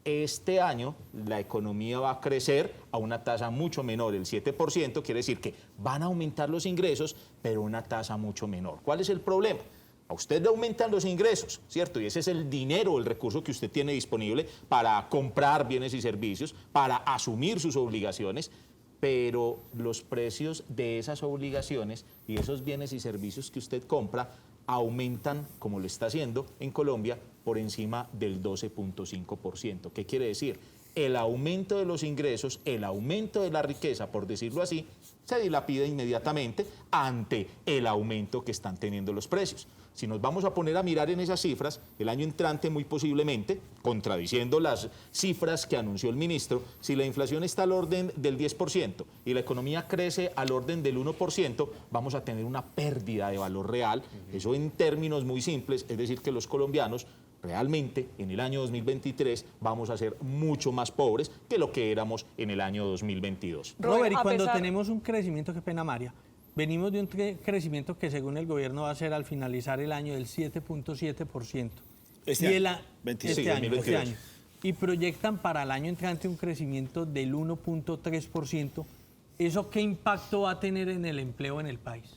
Este año la economía va a crecer a una tasa mucho menor, el 7%, quiere decir que van a aumentar los ingresos, pero una tasa mucho menor. ¿Cuál es el problema? A usted le aumentan los ingresos, ¿cierto? Y ese es el dinero, el recurso que usted tiene disponible para comprar bienes y servicios, para asumir sus obligaciones, pero los precios de esas obligaciones y esos bienes y servicios que usted compra aumentan, como lo está haciendo en Colombia, por encima del 12.5%. ¿Qué quiere decir? El aumento de los ingresos, el aumento de la riqueza, por decirlo así, se dilapida inmediatamente ante el aumento que están teniendo los precios. Si nos vamos a poner a mirar en esas cifras, el año entrante muy posiblemente, contradiciendo las cifras que anunció el ministro, si la inflación está al orden del 10% y la economía crece al orden del 1%, vamos a tener una pérdida de valor real. Eso en términos muy simples, es decir, que los colombianos realmente en el año 2023 vamos a ser mucho más pobres que lo que éramos en el año 2022. Robert, y cuando tenemos un crecimiento, qué pena María, venimos de un crecimiento que según el gobierno va a ser al finalizar el año del 7.7%. Este año. Y proyectan para el año entrante un crecimiento del 1.3%. ¿Eso qué impacto va a tener en el empleo en el país?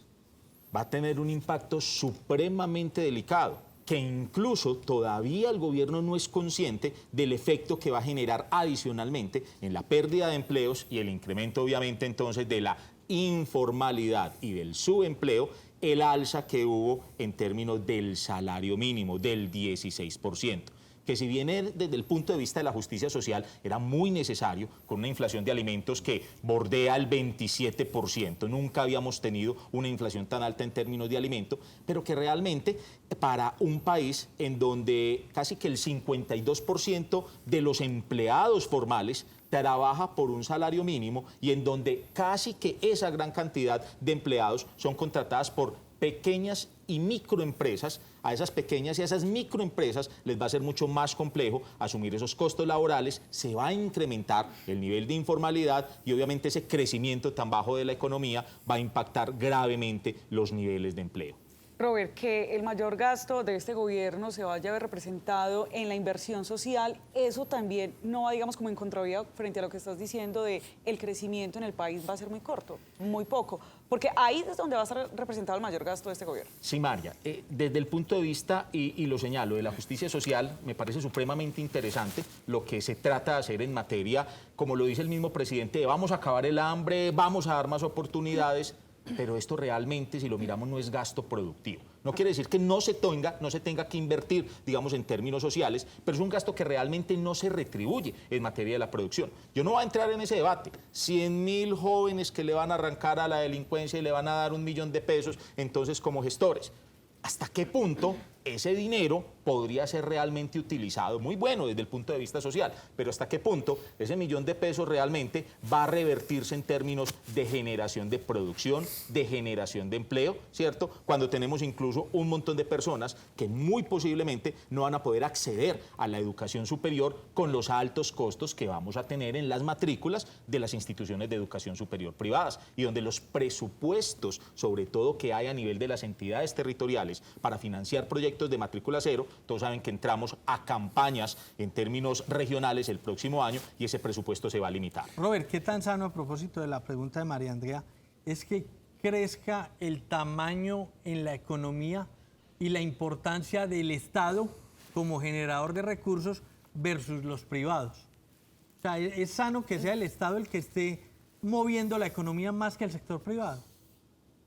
Va a tener un impacto supremamente delicado, que incluso todavía el gobierno no es consciente del efecto que va a generar adicionalmente en la pérdida de empleos y el incremento obviamente entonces de la informalidad y del subempleo, el alza que hubo en términos del salario mínimo del 16%. Que si bien desde el punto de vista de la justicia social era muy necesario, con una inflación de alimentos que bordea el 27%, nunca habíamos tenido una inflación tan alta en términos de alimento, pero que realmente para un país en donde casi que el 52% de los empleados formales trabaja por un salario mínimo y en donde casi que esa gran cantidad de empleados son contratadas por pequeñas y microempresas, a esas pequeñas y a esas microempresas les va a ser mucho más complejo asumir esos costos laborales, se va a incrementar el nivel de informalidad y obviamente ese crecimiento tan bajo de la economía va a impactar gravemente los niveles de empleo. Robert, que el mayor gasto de este gobierno se vaya a ver representado en la inversión social, eso también no va, digamos, como en contravía frente a lo que estás diciendo de el crecimiento en el país va a ser muy corto, muy poco, porque ahí es donde va a estar representado el mayor gasto de este gobierno. Sí, María, desde el punto de vista, y lo señalo, de la justicia social, me parece supremamente interesante lo que se trata de hacer en materia, como lo dice el mismo presidente, de vamos a acabar el hambre, vamos a dar más oportunidades. pero esto realmente, si lo miramos, no es gasto productivo. No quiere decir que no se tenga que invertir, digamos, en términos sociales, pero es un gasto que realmente no se retribuye en materia de la producción. Yo no voy a entrar en ese debate. 100.000 jóvenes que le van a arrancar a la delincuencia y le van a dar 1 millón de pesos, entonces, como gestores. ¿Hasta qué punto ese dinero podría ser realmente utilizado? Muy bueno desde el punto de vista social, pero ¿hasta qué punto ese 1 millón de pesos realmente va a revertirse en términos de generación de producción, de generación de empleo, ¿cierto? Cuando tenemos incluso un montón de personas que muy posiblemente no van a poder acceder a la educación superior con los altos costos que vamos a tener en las matrículas de las instituciones de educación superior privadas y donde los presupuestos, sobre todo que hay a nivel de las entidades territoriales para financiar proyectos de matrícula cero, todos saben que entramos a campañas en términos regionales el próximo año y ese presupuesto se va a limitar. Robert, ¿qué tan sano, a propósito de la pregunta de María Andrea, es que crezca el tamaño en la economía y la importancia del Estado como generador de recursos versus los privados? O sea, ¿es sano que sea el Estado el que esté moviendo la economía más que el sector privado?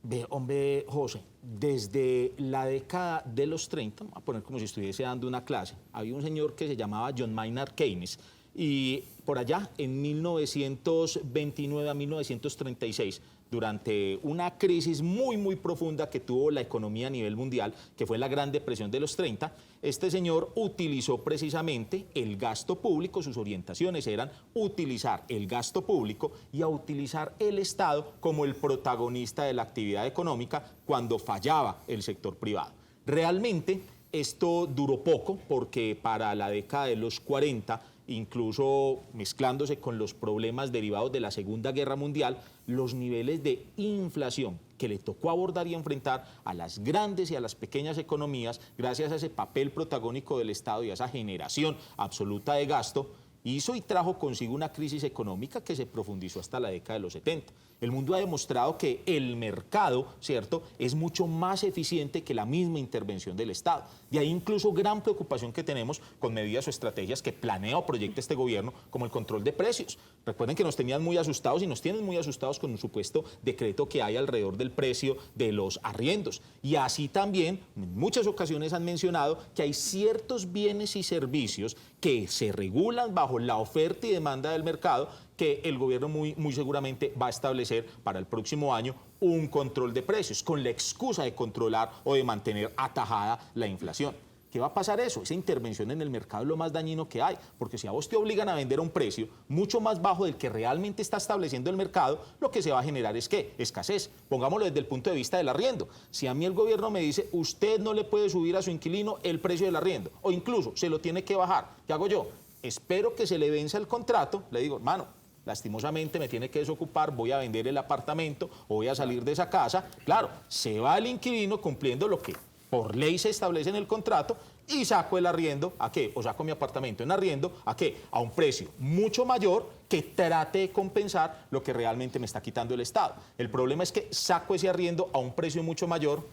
Ve, hombre, José, desde la década de los 30, voy a poner como si estuviese dando una clase, había un señor que se llamaba John Maynard Keynes y por allá en 1929 a 1936, durante una crisis muy profunda que tuvo la economía a nivel mundial, que fue la Gran Depresión de los 30, este señor utilizó precisamente el gasto público, sus orientaciones eran utilizar el gasto público y a utilizar el Estado como el protagonista de la actividad económica cuando fallaba el sector privado. Realmente esto duró poco porque para la década de los 40, incluso mezclándose con los problemas derivados de la Segunda Guerra Mundial, los niveles de inflación que le tocó abordar y enfrentar a las grandes y a las pequeñas economías, gracias a ese papel protagónico del Estado y a esa generación absoluta de gasto, hizo y trajo consigo una crisis económica que se profundizó hasta la década de los 70. El mundo ha demostrado que el mercado, ¿cierto?, es mucho más eficiente que la misma intervención del Estado. De ahí incluso gran preocupación que tenemos con medidas o estrategias que planea o proyecta este gobierno, como el control de precios. Recuerden que nos tenían muy asustados y nos tienen muy asustados con un supuesto decreto que hay alrededor del precio de los arriendos. Y así también, en muchas ocasiones han mencionado que hay ciertos bienes y servicios que se regulan bajo la oferta y demanda del mercado, que el gobierno muy seguramente va a establecer para el próximo año un control de precios, con la excusa de controlar o de mantener atajada la inflación. ¿Qué va a pasar eso? Esa intervención en el mercado es lo más dañino que hay, porque si a vos te obligan a vender a un precio mucho más bajo del que realmente está estableciendo el mercado, lo que se va a generar es ¿qué? Escasez. Pongámoslo desde el punto de vista del arriendo. Si a mí el gobierno me dice, usted no le puede subir a su inquilino el precio del arriendo, o incluso se lo tiene que bajar, ¿qué hago yo? Espero que se le venza el contrato, le digo, hermano, lastimosamente me tiene que desocupar, voy a vender el apartamento o voy a salir de esa casa. Claro, se va el inquilino cumpliendo lo que por ley se establece en el contrato y saco el arriendo, ¿a qué? O saco mi apartamento en arriendo, ¿a qué? A un precio mucho mayor que trate de compensar lo que realmente me está quitando el Estado. El problema es que saco ese arriendo a un precio mucho mayor,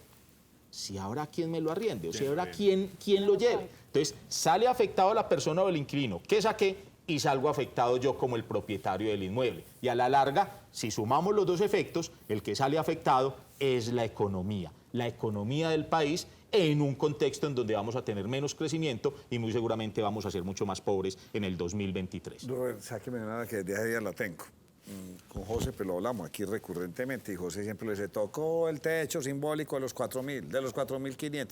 si habrá quien me lo arriende, o si habrá quien lo lleve. Entonces, sale afectado la persona o el inquilino que saqué y salgo afectado yo como el propietario del inmueble. Y a la larga, si sumamos los dos efectos, el que sale afectado es la economía del país, en un contexto en donde vamos a tener menos crecimiento y muy seguramente vamos a ser mucho más pobres en el 2023. Robert, sáqueme una que desde hace días la tengo. Con José, pero lo hablamos aquí recurrentemente y José siempre le dice, tocó el techo simbólico de los 4.000, de los 4.500.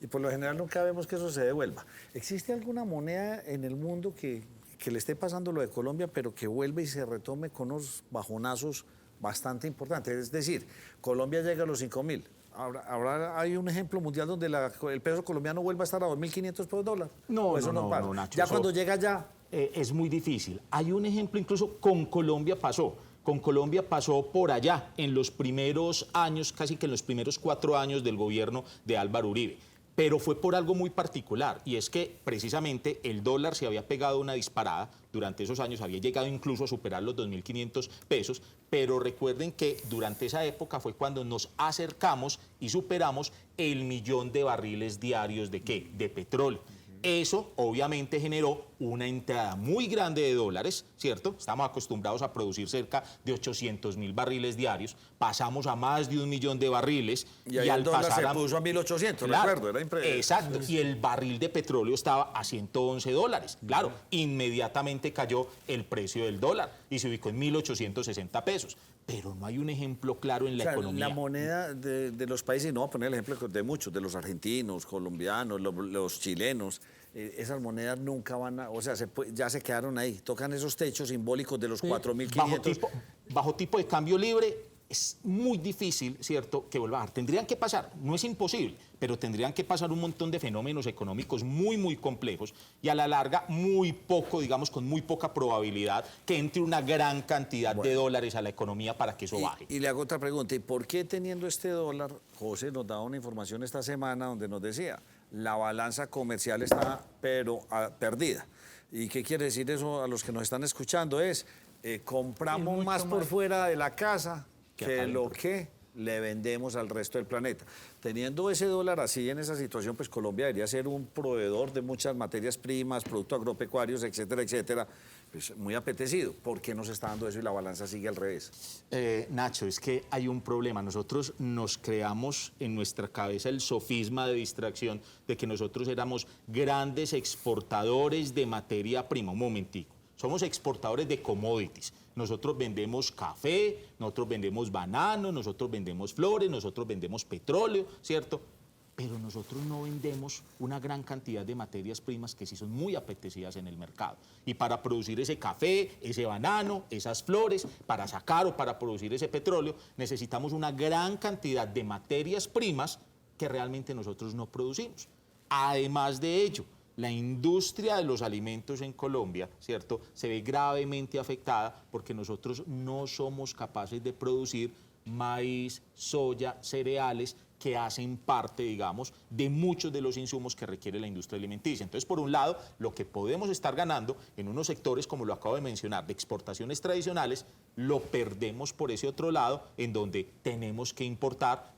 Y por lo general nunca vemos que eso se devuelva. ¿Existe alguna moneda en el mundo que le esté pasando lo de Colombia, pero que vuelva y se retome con unos bajonazos bastante importantes? Es decir, Colombia llega a los 5.000. Ahora hay un ejemplo mundial donde el peso colombiano vuelva a estar a 2.500 por dólar. No, Nacho. Ya cuando llega allá... es muy difícil. Hay un ejemplo incluso con Colombia pasó. Con Colombia pasó por allá en los primeros años, casi que en los primeros 4 años del gobierno de Álvaro Uribe. Pero fue por algo muy particular, y es que precisamente el dólar se había pegado una disparada durante esos años, había llegado incluso a superar los 2.500 pesos, pero recuerden que durante esa época fue cuando nos acercamos y superamos el 1.000.000 de barriles diarios ¿de qué? De petróleo. Eso obviamente generó una entrada muy grande de dólares, ¿cierto? Estamos acostumbrados a producir cerca de 800.000 barriles diarios, pasamos a más de 1 millón de barriles. Y ahí el dólar se puso a 1.800, recuerdo, era impresionante. Exacto, y el barril de petróleo estaba a $111. Claro, inmediatamente cayó el precio del dólar y se ubicó en 1.860 pesos. Pero no hay un ejemplo claro en la economía. La moneda de los países, no voy a poner el ejemplo de muchos, de los argentinos, colombianos, los chilenos, esas monedas nunca van a, o sea, ya se quedaron ahí, tocan esos techos simbólicos de los 4.500. Bajo tipo de cambio libre es muy difícil, ¿cierto?, que vuelva a bajar. Tendrían que pasar, no es imposible, pero tendrían que pasar un montón de fenómenos económicos muy, muy complejos y a la larga muy poco, digamos, con muy poca probabilidad que entre una gran cantidad de dólares a la economía para que eso baje. Y le hago otra pregunta, ¿y por qué teniendo este dólar, José nos daba una información esta semana donde nos decía, la balanza comercial está perdida? ¿Y qué quiere decir eso a los que nos están escuchando? Compramos más por fuera de la casa que lo que le vendemos al resto del planeta. Teniendo ese dólar así en esa situación, pues Colombia debería ser un proveedor de muchas materias primas, productos agropecuarios, etcétera, etcétera, pues muy apetecido. ¿Por qué no se está dando eso y la balanza sigue al revés? Nacho, es que hay un problema. Nosotros nos creamos en nuestra cabeza el sofisma de distracción de que nosotros éramos grandes exportadores de materia prima. Un momentico. Somos exportadores de commodities. Nosotros vendemos café, nosotros vendemos banano, nosotros vendemos flores, nosotros vendemos petróleo, ¿cierto? Pero nosotros no vendemos una gran cantidad de materias primas que sí son muy apetecidas en el mercado. Y para producir ese café, ese banano, esas flores, para sacar o para producir ese petróleo, necesitamos una gran cantidad de materias primas que realmente nosotros no producimos. Además de ello, la industria de los alimentos en Colombia, ¿cierto?, se ve gravemente afectada porque nosotros no somos capaces de producir maíz, soya, cereales que hacen parte, digamos, de muchos de los insumos que requiere la industria alimenticia. Entonces, por un lado, lo que podemos estar ganando en unos sectores, como lo acabo de mencionar, de exportaciones tradicionales, lo perdemos por ese otro lado, en donde tenemos que importar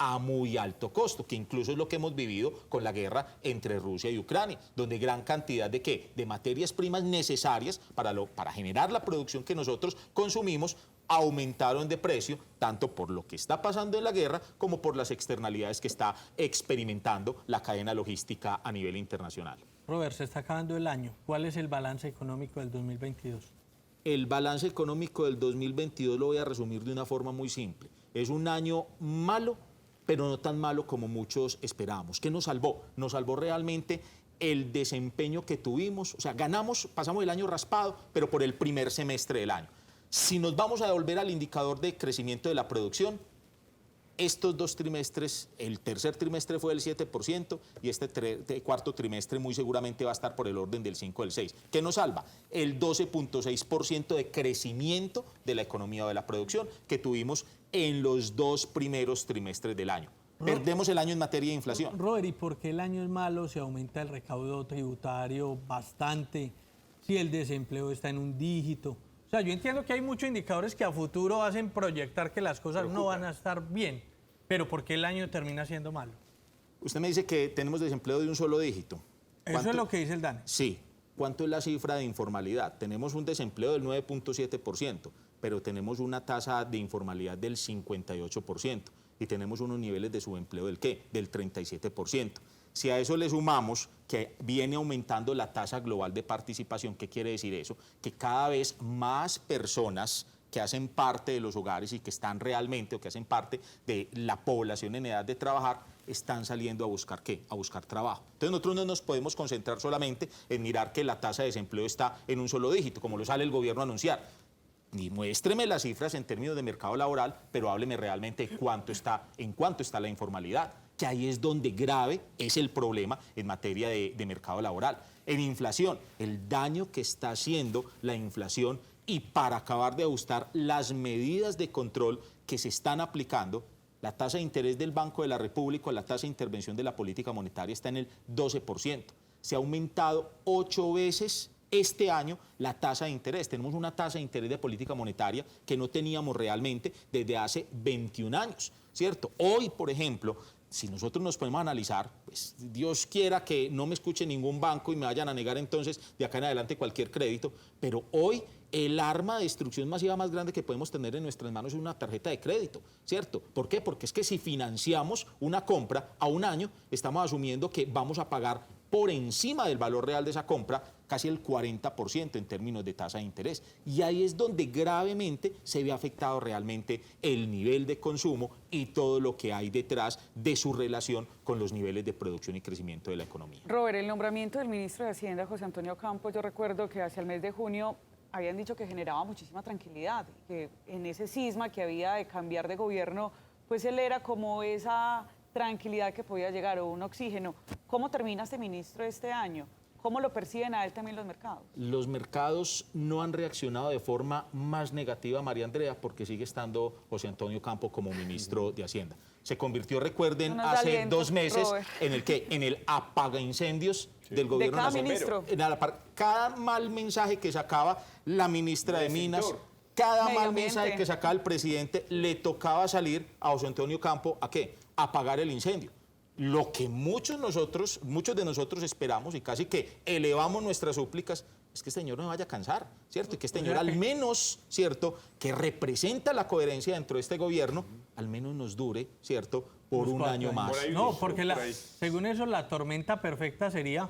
a muy alto costo, que incluso es lo que hemos vivido con la guerra entre Rusia y Ucrania, donde gran cantidad de ¿qué? De materias primas necesarias para generar la producción que nosotros consumimos aumentaron de precio, tanto por lo que está pasando en la guerra como por las externalidades que está experimentando la cadena logística a nivel internacional. Robert, se está acabando el año. ¿Cuál es el balance económico del 2022? El balance económico del 2022 lo voy a resumir de una forma muy simple. Es un año malo, pero no tan malo como muchos esperábamos. ¿Qué nos salvó? Nos salvó realmente el desempeño que tuvimos. O sea, pasamos el año raspado, pero por el primer semestre del año. Si nos vamos a devolver al indicador de crecimiento de la producción, estos dos trimestres, el tercer trimestre fue del 7% y este cuarto trimestre muy seguramente va a estar por el orden del 5 o del 6. ¿Qué nos salva? El 12.6% de crecimiento de la economía o de la producción que tuvimos en los dos primeros trimestres del año. Perdemos el año en materia de inflación. Robert, ¿y por qué el año es malo? Se aumenta el recaudo tributario bastante, si el desempleo está en un dígito. O sea, yo entiendo que hay muchos indicadores que a futuro hacen proyectar que las cosas no van a estar bien, pero ¿por qué el año termina siendo malo? Usted me dice que tenemos desempleo de un solo dígito. Eso es lo que dice el DANE. Sí. ¿Cuánto es la cifra de informalidad? Tenemos un desempleo del 9.7%, pero tenemos una tasa de informalidad del 58% y tenemos unos niveles de subempleo del ¿qué? Del 37%. Si a eso le sumamos que viene aumentando la tasa global de participación, ¿qué quiere decir eso? Que cada vez más personas que hacen parte de los hogares y que están realmente o que hacen parte de la población en edad de trabajar, están saliendo a buscar ¿qué? A buscar trabajo. Entonces nosotros no nos podemos concentrar solamente en mirar que la tasa de desempleo está en un solo dígito, como lo sale el gobierno a anunciar. Ni muéstreme las cifras en términos de mercado laboral, pero hábleme realmente en cuánto está la informalidad, que ahí es donde grave es el problema en materia de mercado laboral. En inflación, el daño que está haciendo la inflación y para acabar de ajustar las medidas de control que se están aplicando, la tasa de interés del Banco de la República, la tasa de intervención de la política monetaria está en el 12%. Se ha aumentado 8 veces este año la tasa de interés. Tenemos una tasa de interés de política monetaria que no teníamos realmente desde hace 21 años, ¿cierto? Hoy, por ejemplo, si nosotros nos podemos analizar, pues Dios quiera que no me escuche ningún banco y me vayan a negar entonces de acá en adelante cualquier crédito, pero hoy el arma de destrucción masiva más grande que podemos tener en nuestras manos es una tarjeta de crédito, ¿cierto? ¿Por qué? Porque es que si financiamos una compra a un año, estamos asumiendo que vamos a pagar por encima del valor real de esa compra casi el 40% en términos de tasa de interés. Y ahí es donde gravemente se ve afectado realmente el nivel de consumo y todo lo que hay detrás de su relación con los niveles de producción y crecimiento de la economía. Robert, el nombramiento del ministro de Hacienda, José Antonio Campos, yo recuerdo que hacia el mes de junio habían dicho que generaba muchísima tranquilidad, que en ese cisma que había de cambiar de gobierno, pues él era como esa tranquilidad que podía llegar o un oxígeno. ¿Cómo termina este ministro este año? ¿Cómo lo perciben a él también los mercados? Los mercados no han reaccionado de forma más negativa, María Andrea, porque sigue estando José Antonio Campos como ministro de Hacienda. Se convirtió, recuerden, hace 2 meses, Robert, en el apagaincendios del gobierno de cada nacional. ministro. Cada mal mensaje que sacaba la ministra de Minas, cada mal mensaje que sacaba el presidente, le tocaba salir a José Antonio Campos, ¿a qué? A apagar el incendio. Lo que muchos de nosotros esperamos y casi que elevamos nuestras súplicas es que este señor no vaya a cansar, ¿cierto? Y que este señor al menos, ¿cierto?, que representa la coherencia dentro de este gobierno, al menos nos dure, ¿cierto?, por un año más. No, porque según eso la tormenta perfecta sería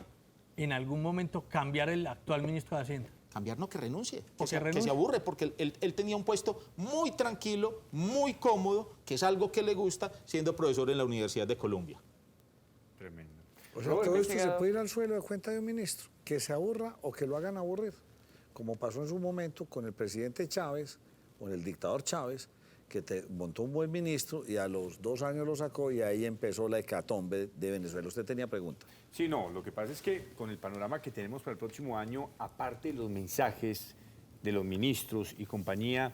en algún momento cambiar el actual ministro de Hacienda. Cambiar no, que renuncie, que se aburre, porque él tenía un puesto muy tranquilo, muy cómodo, que es algo que le gusta, siendo profesor en la Universidad de Colombia. Tremendo. O sea, todo esto se puede ir al suelo de cuenta de un ministro, que se aburra o que lo hagan aburrir, como pasó en su momento con el presidente Chávez, con el dictador Chávez, que montó un buen ministro y a los 2 años lo sacó y ahí empezó la hecatombe de Venezuela. ¿Usted tenía pregunta? Sí, no, lo que pasa es que con el panorama que tenemos para el próximo año, aparte de los mensajes de los ministros y compañía,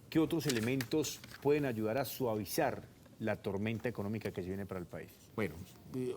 ¿qué otros elementos pueden ayudar a suavizar la tormenta económica que se viene para el país? Bueno,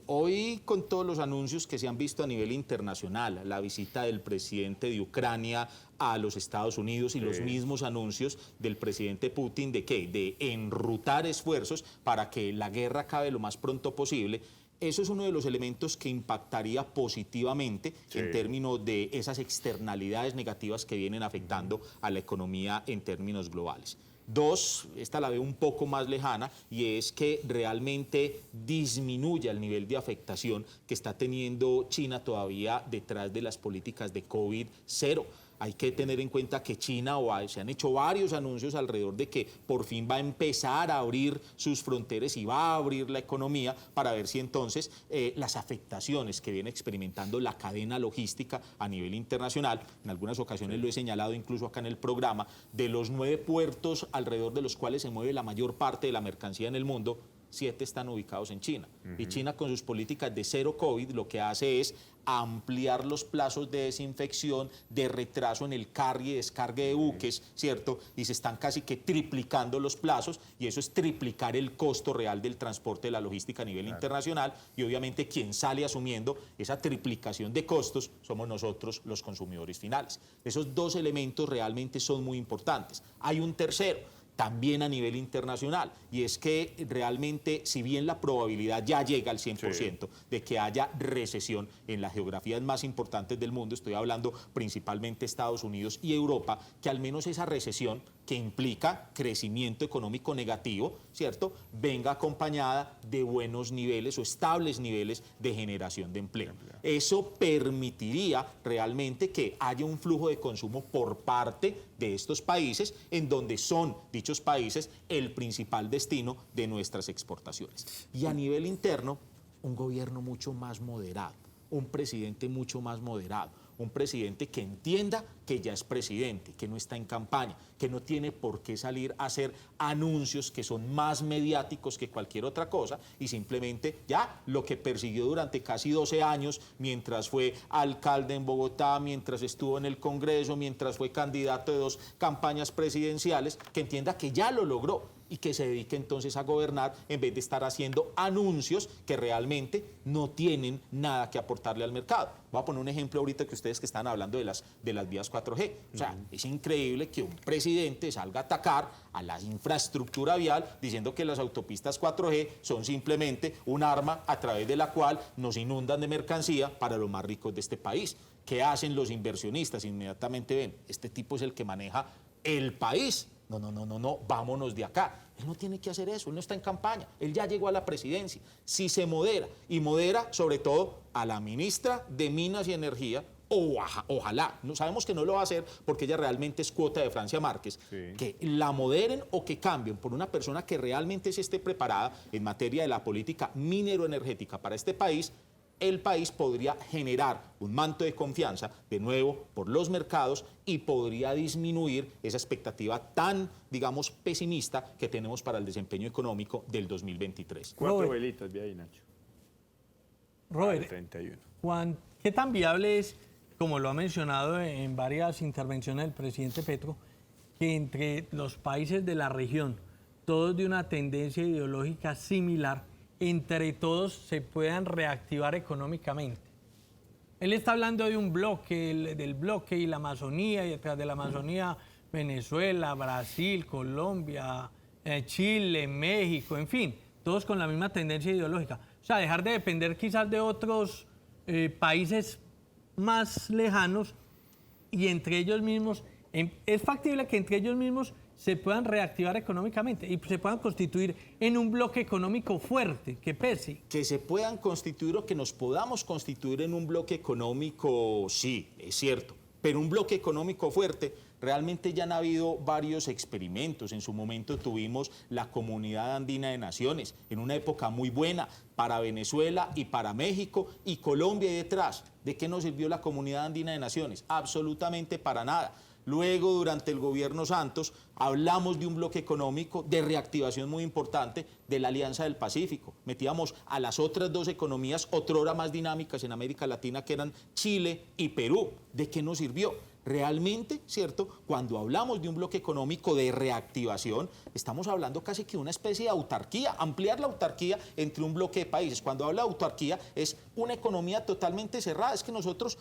hoy con todos los anuncios que se han visto a nivel internacional, la visita del presidente de Ucrania a los Estados Unidos y los mismos anuncios del presidente Putin de ¿qué? De enrutar esfuerzos para que la guerra acabe lo más pronto posible. Eso es uno de los elementos que impactaría positivamente en términos de esas externalidades negativas que vienen afectando a la economía en términos globales. 2, esta la veo un poco más lejana, y es que realmente disminuya el nivel de afectación que está teniendo China todavía detrás de las políticas de COVID-0. Hay que tener en cuenta que China, se han hecho varios anuncios alrededor de que por fin va a empezar a abrir sus fronteras y va a abrir la economía para ver si entonces las afectaciones que viene experimentando la cadena logística a nivel internacional, en algunas ocasiones lo he señalado incluso acá en el programa, de los 9 puertos alrededor de los cuales se mueve la mayor parte de la mercancía en el mundo, 7 están ubicados en China. Y China, con sus políticas de cero COVID, lo que hace es ampliar los plazos de desinfección, de retraso en el cargue y descargue de buques, ¿cierto? Y se están casi que triplicando los plazos, y eso es triplicar el costo real del transporte de la logística a nivel internacional, y obviamente quien sale asumiendo esa triplicación de costos somos nosotros, los consumidores finales. Esos 2 elementos realmente son muy importantes. Hay un tercero, también a nivel internacional, y es que realmente, si bien la probabilidad ya llega al 100% de que haya recesión en las geografías más importantes del mundo, estoy hablando principalmente Estados Unidos y Europa, que al menos esa recesión, que implica crecimiento económico negativo, ¿cierto?, venga acompañada de buenos niveles o estables niveles de generación de empleo. Eso permitiría realmente que haya un flujo de consumo por parte de estos países, en donde son dichos países el principal destino de nuestras exportaciones. Y a nivel interno, un gobierno mucho más moderado, un presidente mucho más moderado, un presidente que entienda que ya es presidente, que no está en campaña, que no tiene por qué salir a hacer anuncios que son más mediáticos que cualquier otra cosa, y simplemente ya lo que persiguió durante casi 12 años, mientras fue alcalde en Bogotá, mientras estuvo en el Congreso, mientras fue candidato de 2 campañas presidenciales, que entienda que ya lo logró y que se dedique entonces a gobernar en vez de estar haciendo anuncios que realmente no tienen nada que aportarle al mercado. Voy a poner un ejemplo ahorita que ustedes que están hablando de las vías 4G. O sea, es increíble que un presidente salga a atacar a la infraestructura vial diciendo que las autopistas 4G son simplemente un arma a través de la cual nos inundan de mercancía para los más ricos de este país. ¿Qué hacen los inversionistas? Inmediatamente ven, este tipo es el que maneja el país. No, vámonos de acá. Él no tiene que hacer eso, él no está en campaña, él ya llegó a la presidencia. Si se modera, y modera sobre todo a la ministra de Minas y Energía, ojalá, no, sabemos que no lo va a hacer porque ella realmente es cuota de Francia Márquez, que la moderen o que cambien por una persona que realmente se esté preparada en materia de la política minero-energética para este país. El país podría generar un manto de confianza de nuevo por los mercados y podría disminuir esa expectativa tan, digamos, pesimista que tenemos para el desempeño económico del 2023. 4 velitas, vi ahí, Nacho. Robert, 31. Juan, ¿qué tan viable es, como lo ha mencionado en varias intervenciones del presidente Petro, que entre los países de la región, todos de una tendencia ideológica similar, entre todos se puedan reactivar económicamente? Él está hablando de un bloque, del bloque y la Amazonía, y detrás de la Amazonía Venezuela, Brasil, Colombia, Chile, México, en fin, todos con la misma tendencia ideológica. O sea, dejar de depender quizás de otros países más lejanos y entre ellos mismos, es factible que entre ellos mismos se puedan reactivar económicamente y se puedan constituir en un bloque económico fuerte, que pese. Que se puedan constituir o que nos podamos constituir en un bloque económico, sí, es cierto, pero un bloque económico fuerte, realmente ya han habido varios experimentos. En su momento tuvimos la Comunidad Andina de Naciones, en una época muy buena para Venezuela y para México, y Colombia y detrás. ¿De qué nos sirvió la Comunidad Andina de Naciones? Absolutamente para nada. Luego, durante el gobierno Santos, hablamos de un bloque económico de reactivación muy importante de la Alianza del Pacífico. Metíamos a las otras dos economías otrora más dinámicas en América Latina, que eran Chile y Perú. ¿De qué nos sirvió? Realmente, ¿cierto? Cuando hablamos de un bloque económico de reactivación, estamos hablando casi que de una especie de autarquía, ampliar la autarquía entre un bloque de países. Cuando habla de autarquía es una economía totalmente cerrada. Es que nosotros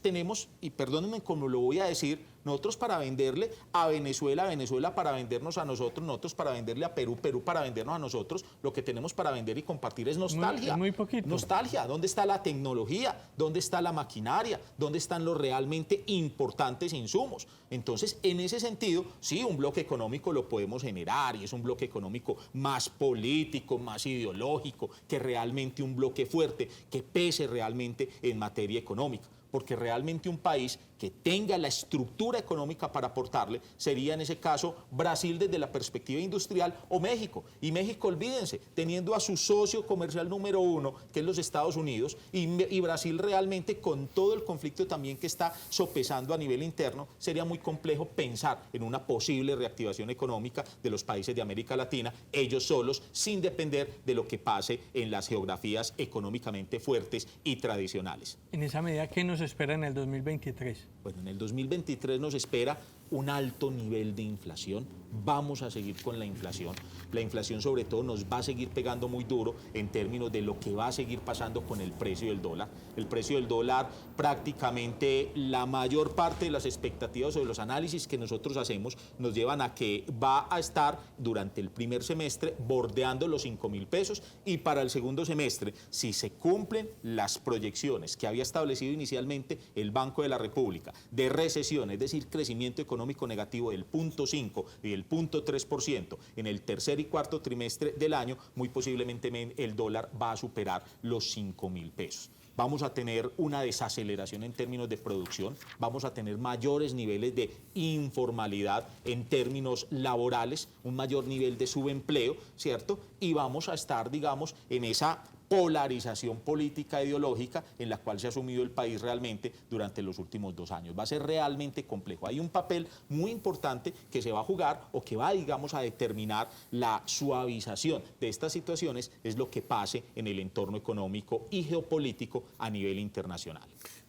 tenemos, y perdónenme como lo voy a decir, nosotros para venderle a Venezuela, Venezuela para vendernos a nosotros, nosotros para venderle a Perú, Perú para vendernos a nosotros, lo que tenemos para vender y compartir es nostalgia. Muy poquito. Nostalgia. ¿Dónde está la tecnología? ¿Dónde está la maquinaria? ¿Dónde están los realmente importantes insumos? Entonces, en ese sentido, sí, un bloque económico lo podemos generar y es un bloque económico más político, más ideológico, que realmente un bloque fuerte, que pese realmente en materia económica. Porque realmente un país que tenga la estructura económica para aportarle sería en ese caso Brasil desde la perspectiva industrial o México. Y México, olvídense, teniendo a su socio comercial número 1, que es los Estados Unidos, y Brasil realmente con todo el conflicto también que está sopesando a nivel interno, sería muy complejo pensar en una posible reactivación económica de los países de América Latina, ellos solos, sin depender de lo que pase en las geografías económicamente fuertes y tradicionales. En esa medida, ¿qué nos espera en el 2023? Bueno, en el 2023 nos espera un alto nivel de inflación. Vamos a seguir con la inflación. La inflación sobre todo nos va a seguir pegando muy duro en términos de lo que va a seguir pasando con el precio del dólar. El precio del dólar, prácticamente la mayor parte de las expectativas o de los análisis que nosotros hacemos nos llevan a que va a estar durante el primer semestre bordeando los 5.000 pesos y para el segundo semestre, si se cumplen las proyecciones que había establecido inicialmente el Banco de la República de recesión, es decir, crecimiento económico negativo del 0.5 y del 0.3% en el tercer y cuarto trimestre del año, muy posiblemente el dólar va a superar los 5.000 pesos. Vamos a tener una desaceleración en términos de producción, vamos a tener mayores niveles de informalidad en términos laborales, un mayor nivel de subempleo, ¿cierto? Y vamos a estar, digamos, en esa polarización política ideológica en la cual se ha asumido el país realmente durante los últimos 2 años. Va a ser realmente complejo. Hay un papel muy importante que se va a jugar o que va, digamos, a determinar la suavización de estas situaciones, es lo que pase en el entorno económico y geopolítico a nivel internacional.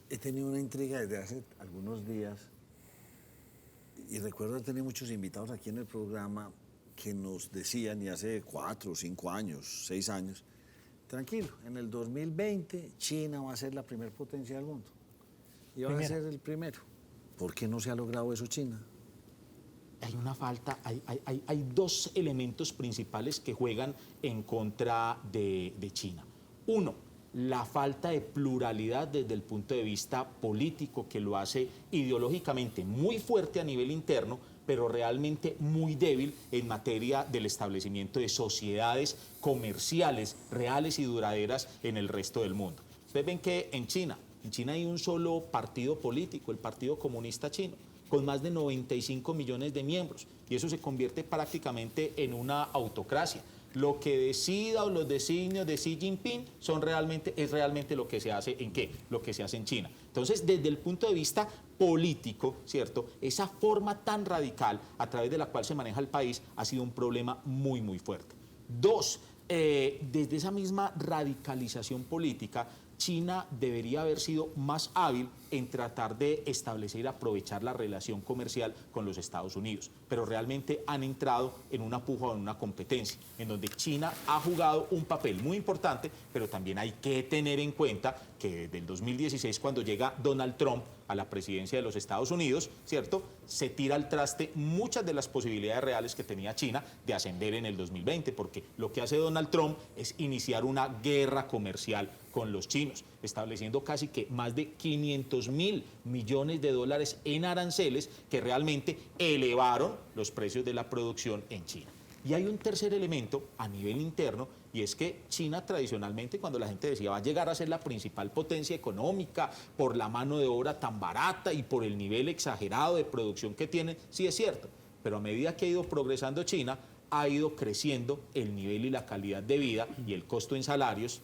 He tenido una intriga desde hace algunos días y recuerdo tener muchos invitados aquí en el programa que nos decían, y hace 4, 5 años, 6 años, tranquilo, en el 2020 China va a ser la primera potencia del mundo. Y va a ser el primero. ¿Por qué no se ha logrado eso, China? Hay una falta, hay dos elementos principales que juegan en contra de China. Uno, la falta de pluralidad desde el punto de vista político, que lo hace ideológicamente muy fuerte a nivel interno, pero realmente muy débil en materia del establecimiento de sociedades comerciales reales y duraderas en el resto del mundo. Ustedes ven que en China hay un solo partido político, el Partido Comunista Chino, con más de 95 millones de miembros, y eso se convierte prácticamente en una autocracia. Lo que decida o los designios de Xi Jinping es realmente lo que se hace en ¿qué? Lo que se hace en China. Entonces, desde el punto de vista político, ¿cierto? Esa forma tan radical a través de la cual se maneja el país ha sido un problema muy, muy fuerte. Dos, desde esa misma radicalización política, China debería haber sido más hábil en tratar de establecer y aprovechar la relación comercial con los Estados Unidos, pero realmente han entrado en una puja o en una competencia, en donde China ha jugado un papel muy importante, pero también hay que tener en cuenta que desde el 2016, cuando llega Donald Trump a la presidencia de los Estados Unidos, ¿cierto?, se tira al traste muchas de las posibilidades reales que tenía China de ascender en el 2020, porque lo que hace Donald Trump es iniciar una guerra comercial con los chinos, estableciendo casi que más de 500.000 millones de dólares en aranceles que realmente elevaron los precios de la producción en China. Y hay un tercer elemento a nivel interno, y es que China tradicionalmente, cuando la gente decía va a llegar a ser la principal potencia económica por la mano de obra tan barata y por el nivel exagerado de producción que tienen, sí es cierto, pero a medida que ha ido progresando China, ha ido creciendo el nivel y la calidad de vida y el costo en salarios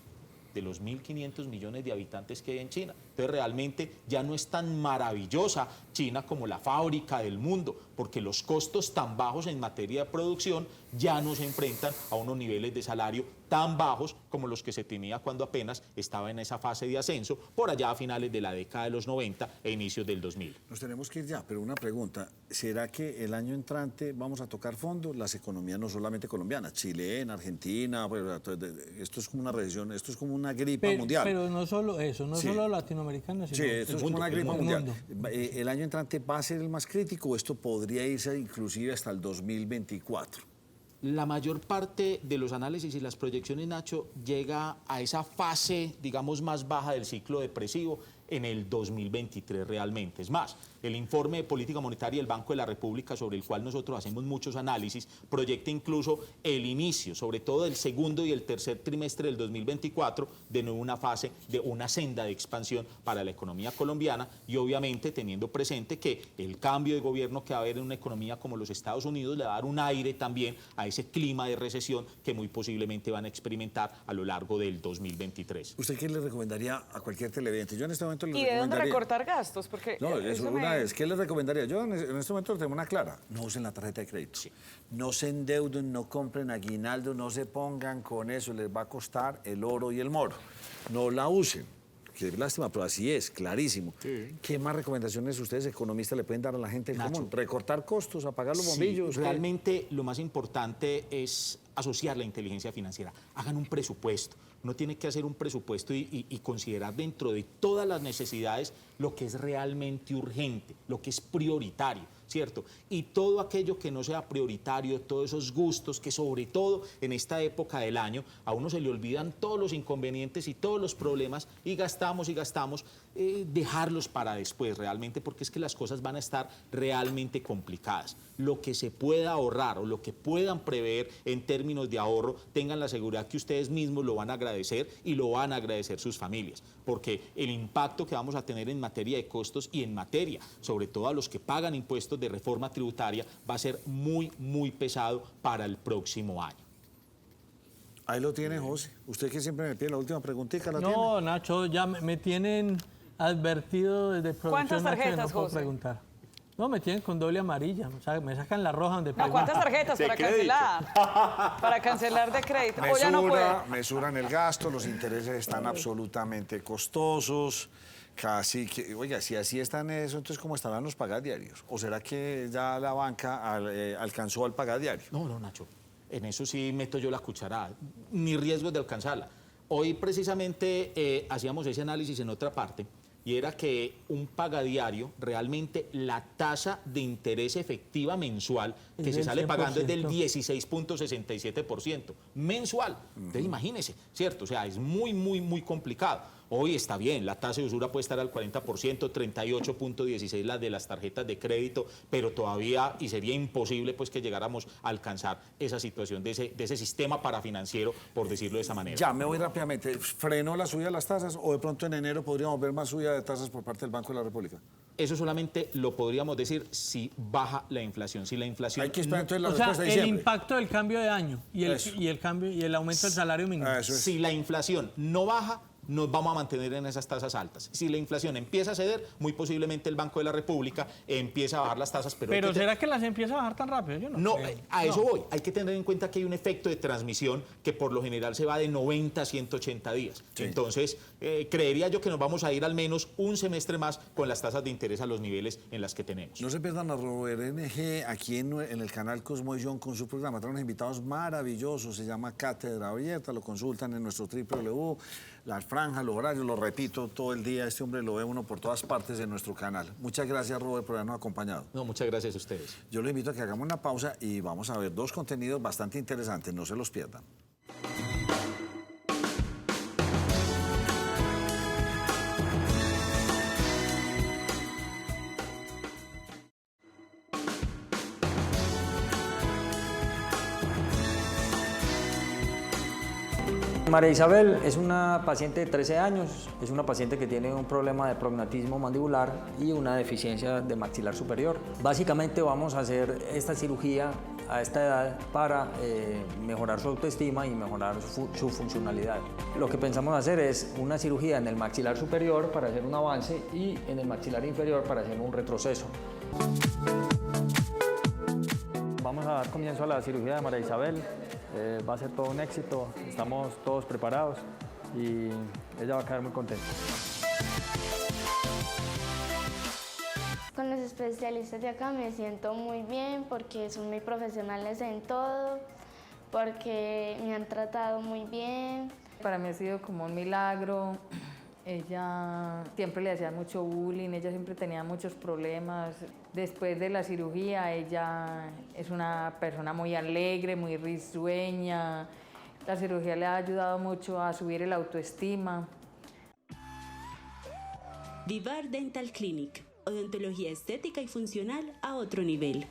de los 1.500 millones de habitantes que hay en China. Entonces realmente ya no es tan maravillosa China como la fábrica del mundo, porque los costos tan bajos en materia de producción ya no se enfrentan a unos niveles de salario tan bajos como los que se tenía cuando apenas estaba en esa fase de ascenso, por allá a finales de la década de los 90 e inicios del 2000. Nos tenemos que ir ya, pero una pregunta, ¿será que el año entrante vamos a tocar fondo las economías no solamente colombianas, chilena, Argentina, esto es como una recesión, esto es como una gripa mundial? Pero no solo eso, no solo latinoamericana, sino esto es como una gripa mundial. ¿El año entrante va a ser el más crítico o esto podría irse inclusive hasta el 2024? La mayor parte de los análisis y las proyecciones, Nacho, llega a esa fase, digamos, más baja del ciclo depresivo en el 2023 realmente. Es más, el informe de política monetaria del Banco de la República, sobre el cual nosotros hacemos muchos análisis, proyecta incluso el inicio, sobre todo del segundo y el tercer trimestre del 2024, de nuevo una fase de una senda de expansión para la economía colombiana, y obviamente teniendo presente que el cambio de gobierno que va a haber en una economía como los Estados Unidos le va a dar un aire también a ese clima de recesión que muy posiblemente van a experimentar a lo largo del 2023. ¿Usted qué le recomendaría a cualquier televidente? Yo en este momento le ¿Y de dónde recortar gastos? Porque no, eso una vez, ¿qué le recomendaría? Yo en este momento tengo una clara, no usen la tarjeta de crédito, no se endeuden, no compren aguinaldo, no se pongan con eso, les va a costar el oro y el moro, no la usen. Qué lástima, pero así es, clarísimo. Sí. ¿Qué más recomendaciones ustedes, economistas, le pueden dar a la gente en común? ¿Recortar costos, apagar los bombillos? Realmente lo más importante es asociar la inteligencia financiera. Hagan un presupuesto. Uno tiene que hacer un presupuesto y considerar dentro de todas las necesidades lo que es realmente urgente, lo que es prioritario, ¿cierto? Y todo aquello que no sea prioritario, todos esos gustos que sobre todo en esta época del año a uno se le olvidan todos los inconvenientes y todos los problemas y gastamos, dejarlos para después realmente, porque es que las cosas van a estar realmente complicadas. Lo que se pueda ahorrar o lo que puedan prever en términos de ahorro, tengan la seguridad que ustedes mismos lo van a agradecer y lo van a agradecer sus familias, porque el impacto que vamos a tener en materia de costos y en materia, sobre todo a los que pagan impuestos de reforma tributaria, va a ser muy, muy pesado para el próximo año. Ahí lo tiene, José. Usted que siempre me pide la última preguntita, ¿la tiene? No, Nacho, ya me tienen advertido desde producción. ¿Cuántas tarjetas, no puedo José? Preguntar. No, me tienen con doble amarilla, o sea, me sacan la roja donde No, ¿cuántas tarjetas para cancelar? Para cancelar de crédito. O ya no puede. Mesuran el gasto, los intereses están absolutamente costosos. Casi que, oiga, si así están eso, entonces ¿cómo estarán los pagadiarios? ¿O será que ya la banca alcanzó al pagadiario? No, Nacho, en eso sí meto yo la cucharada, ni riesgo de alcanzarla. Hoy precisamente hacíamos ese análisis en otra parte, y era que un pagadiario, realmente la tasa de interés efectiva mensual que se sale pagando es del 16.67% mensual. Entonces imagínese, ¿cierto? O sea, es muy complicado. Hoy está bien, la tasa de usura puede estar al 40%, 38.16% la de las tarjetas de crédito, pero todavía, y sería imposible pues que llegáramos a alcanzar esa situación de ese sistema parafinanciero, por decirlo de esa manera. Ya, me voy rápidamente. ¿Frenó la subida de las tasas o de pronto en enero podríamos ver más subida de tasas por parte del Banco de la República? Eso solamente lo podríamos decir si baja la inflación. Si la inflación... Hay que esperar entonces la o sea, respuesta de diciembre. El impacto del cambio de año y el cambio y el aumento del salario mínimo. Si la inflación no baja, nos vamos a mantener en esas tasas altas. Si la inflación empieza a ceder, muy posiblemente el Banco de la República empieza a bajar las tasas. Pero ¿será que las empieza a bajar tan rápido? Yo no, a eso voy. Hay que tener en cuenta que hay un efecto de transmisión que por lo general se va de 90 a 180 días. Sí. Entonces, creería yo que nos vamos a ir al menos un semestre más con las tasas de interés a los niveles en las que tenemos. No se pierdan a Robert NG aquí en el canal Cosmovisión con su programa. Traen unos invitados maravillosos, se llama Cátedra Abierta, lo consultan en nuestro www. Las franjas, los horarios, lo repito todo el día, este hombre lo ve uno por todas partes en nuestro canal. Muchas gracias, Robert, por habernos acompañado. No, muchas gracias a ustedes. Yo les invito a que hagamos una pausa y vamos a ver dos contenidos bastante interesantes, no se los pierdan. María Isabel es una paciente de 13 años, es una paciente que tiene un problema de prognatismo mandibular y una deficiencia de maxilar superior. Básicamente vamos a hacer esta cirugía a esta edad para mejorar su autoestima y mejorar su funcionalidad. Lo que pensamos hacer es una cirugía en el maxilar superior para hacer un avance y en el maxilar inferior para hacer un retroceso. Vamos a dar comienzo a la cirugía de María Isabel. Va a ser todo un éxito, estamos todos preparados y ella va a quedar muy contenta. Con los especialistas de acá me siento muy bien porque son muy profesionales en todo, porque me han tratado muy bien. Para mí ha sido como un milagro. Ella siempre le hacía mucho bullying, ella siempre tenía muchos problemas. Después de la cirugía, ella es una persona muy alegre, muy risueña. La cirugía le ha ayudado mucho a subir el autoestima. Vivar Dental Clinic, odontología estética y funcional a otro nivel.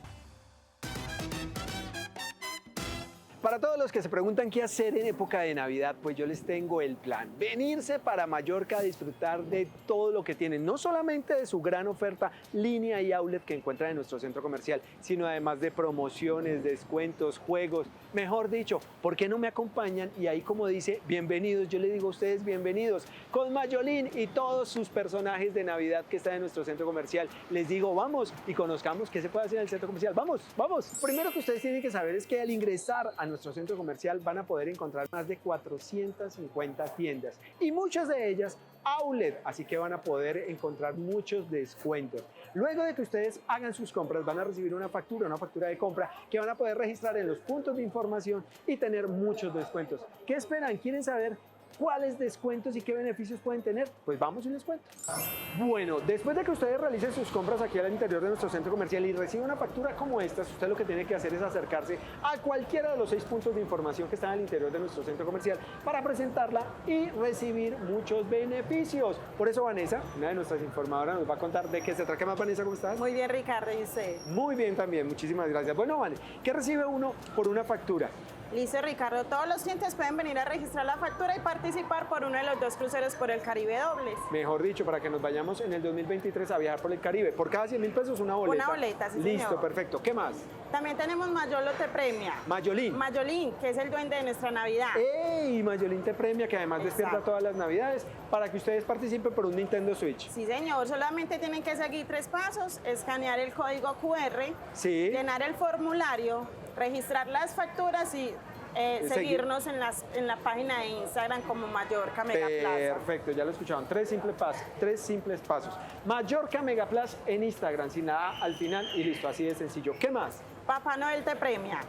Para todos los que se preguntan qué hacer en época de Navidad, pues yo les tengo el plan. Venirse para Mallorca a disfrutar de todo lo que tienen, no solamente de su gran oferta, línea y outlet que encuentran en nuestro centro comercial, sino además de promociones, descuentos, juegos. Mejor dicho, ¿por qué no me acompañan? Y ahí, como dice, bienvenidos, yo les digo a ustedes bienvenidos, con Mayolín y todos sus personajes de Navidad que están en nuestro centro comercial. Les digo, vamos y conozcamos qué se puede hacer en el centro comercial. ¡Vamos, vamos! Primero que ustedes tienen que saber es que al ingresar a nuestro centro comercial van a poder encontrar más de 450 tiendas y muchas de ellas outlet, así que van a poder encontrar muchos descuentos. Luego de que ustedes hagan sus compras van a recibir una factura de compra que van a poder registrar en los puntos de información y tener muchos descuentos. ¿Qué esperan? ¿Quieren saber cuáles descuentos y qué beneficios pueden tener? Pues vamos y les cuento. Bueno, después de que ustedes realicen sus compras aquí al interior de nuestro centro comercial y reciban una factura como esta, usted lo que tiene que hacer es acercarse a cualquiera de los 6 puntos de información que están al interior de nuestro centro comercial para presentarla y recibir muchos beneficios. Por eso Vanessa, una de nuestras informadoras, nos va a contar de qué se trata. ¿Qué más, Vanessa? ¿Cómo estás? Muy bien, Ricardo, ¿y usted? Muy bien también, muchísimas gracias. Bueno, Vane, ¿qué recibe uno por una factura? Listo, Ricardo. Todos los clientes pueden venir a registrar la factura y participar por uno de los 2 cruceros por el Caribe dobles. Mejor dicho, para que nos vayamos en el 2023 a viajar por el Caribe. Por cada 100.000 pesos una boleta. Una boleta, sí, Listo, señor. Perfecto. ¿Qué más? También tenemos Mayolo Te Premia. Mayolín. Mayolín, que es el duende de nuestra Navidad. ¡Ey! Mayolín Te Premia, que además despierta todas las Navidades, para que ustedes participen por un Nintendo Switch. Sí, señor. Solamente tienen que seguir 3 pasos, escanear el código QR, sí, llenar el formulario, registrar las facturas y seguirnos en la página de Instagram como Mallorca Megaplaza. Perfecto, ya lo escucharon. Tres simples pasos. Mallorca Megaplaza en Instagram, sin nada al final y listo, así de sencillo. ¿Qué más? Papá Noel te premia.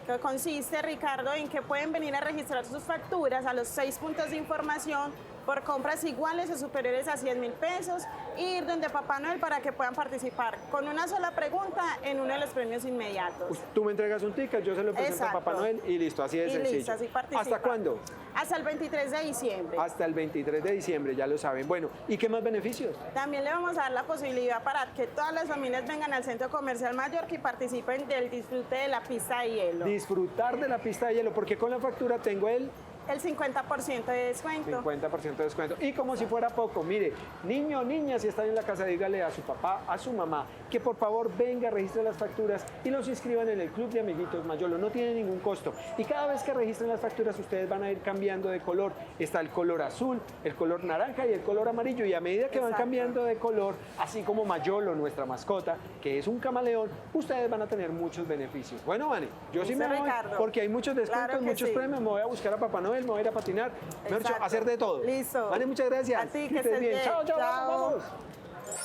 Que consiste, Ricardo, en que pueden venir a registrar sus facturas a los 6 puntos de información por compras iguales o superiores a 100.000 pesos e ir donde Papá Noel para que puedan participar con una sola pregunta en uno de los premios inmediatos. Tú me entregas un ticket, yo se lo presento a Papá Noel y listo, así de sencillo. Listo, así participan. ¿Hasta cuándo? Hasta el 23 de diciembre. Hasta el 23 de diciembre, ya lo saben. Bueno, ¿y qué más beneficios? También le vamos a dar la posibilidad para que todas las familias vengan al Centro Comercial Mallorca y participen del disfrute de la pista de hielo. Disfrutar de la pista de hielo, porque con la factura tengo el 50% de descuento. 50% de descuento. Y como si fuera poco, mire, niño o niña, si están en la casa, dígale a su papá, a su mamá, que por favor venga, registre las facturas y los inscriban en el Club de Amiguitos Mayolo. No tiene ningún costo. Y cada vez que registren las facturas, ustedes van a ir cambiando de color. Está el color azul, el color naranja y el color amarillo. Y a medida que van cambiando de color, así como Mayolo, nuestra mascota, que es un camaleón, ustedes van a tener muchos beneficios. Bueno, Vani, yo sí me voy, porque hay muchos descuentos, Claro que muchos sí. premios. Me voy a buscar a Papá Noel, me voy a ir a patinar, mejor dicho, a hacer de todo. Listo. Vale, muchas gracias. A ti, que estés estés bien. Chao, chao, Chao. vamos.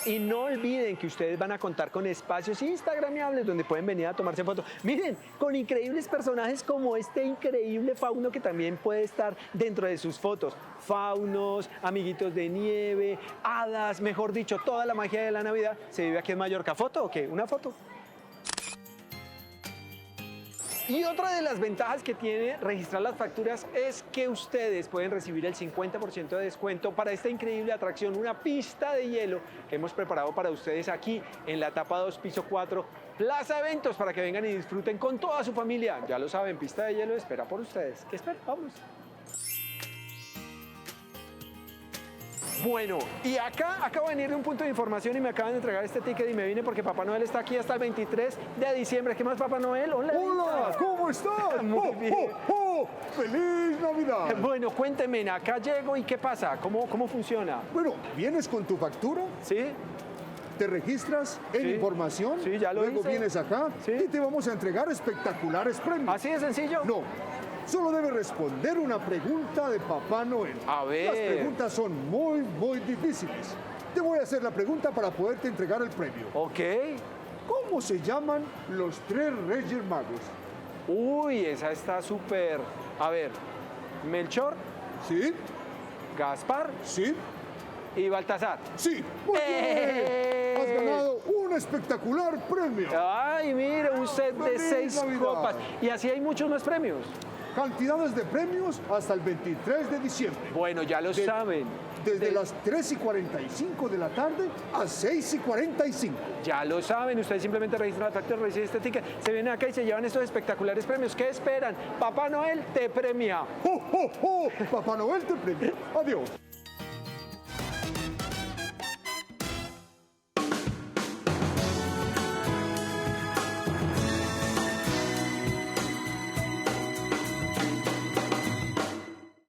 Y no olviden que ustedes van a contar con espacios instagramiables donde pueden venir a tomarse fotos. Miren, con increíbles personajes como este increíble fauno que también puede estar dentro de sus fotos. Faunos, amiguitos de nieve, hadas, mejor dicho, toda la magia de la Navidad se vive aquí en Mallorca. ¿Foto o qué? ¿Una foto? Y otra de las ventajas que tiene registrar las facturas es que ustedes pueden recibir el 50% de descuento para esta increíble atracción, una pista de hielo que hemos preparado para ustedes aquí en la etapa 2, piso 4, Plaza Eventos, para que vengan y disfruten con toda su familia. Ya lo saben, pista de hielo espera por ustedes. ¿Qué espera? Vamos. Bueno, y acá acabo de venir de un punto de información y me acaban de entregar este ticket y me vine porque Papá Noel está aquí hasta el 23 de diciembre. ¿Qué más, Papá Noel? Hola, ¿cómo estás? Muy bien. ¡Feliz Navidad! Bueno, cuénteme, acá llego y ¿qué pasa? ¿Cómo funciona? Bueno, vienes con tu factura. Sí. Te registras en información. Sí, ya lo Luego hice. vienes acá y te vamos a entregar espectaculares premios. ¿Así de sencillo? No. Solo debes responder una pregunta de Papá Noel. A ver. Las preguntas son muy, muy difíciles. Te voy a hacer la pregunta para poderte entregar el premio. Ok. ¿Cómo se llaman los 3 Reyes Magos? Uy, esa está súper. A ver, Melchor. Sí. Gaspar. Sí. Y Baltasar. Sí. Muy bien. Has ganado un espectacular premio. Ay, mire, un set de ¡Feliz 6 Navidad! copas. Y así hay muchos más premios. Cantidades de premios hasta el 23 de diciembre. Bueno, ya lo saben. Desde las 3:45 de la tarde a 6:45. Ya lo saben, ustedes simplemente registran la factura, reciben este ticket, se vienen acá y se llevan estos espectaculares premios. ¿Qué esperan? Papá Noel te premia. ¡Oh, oh, oh! Papá Noel te premia. Adiós.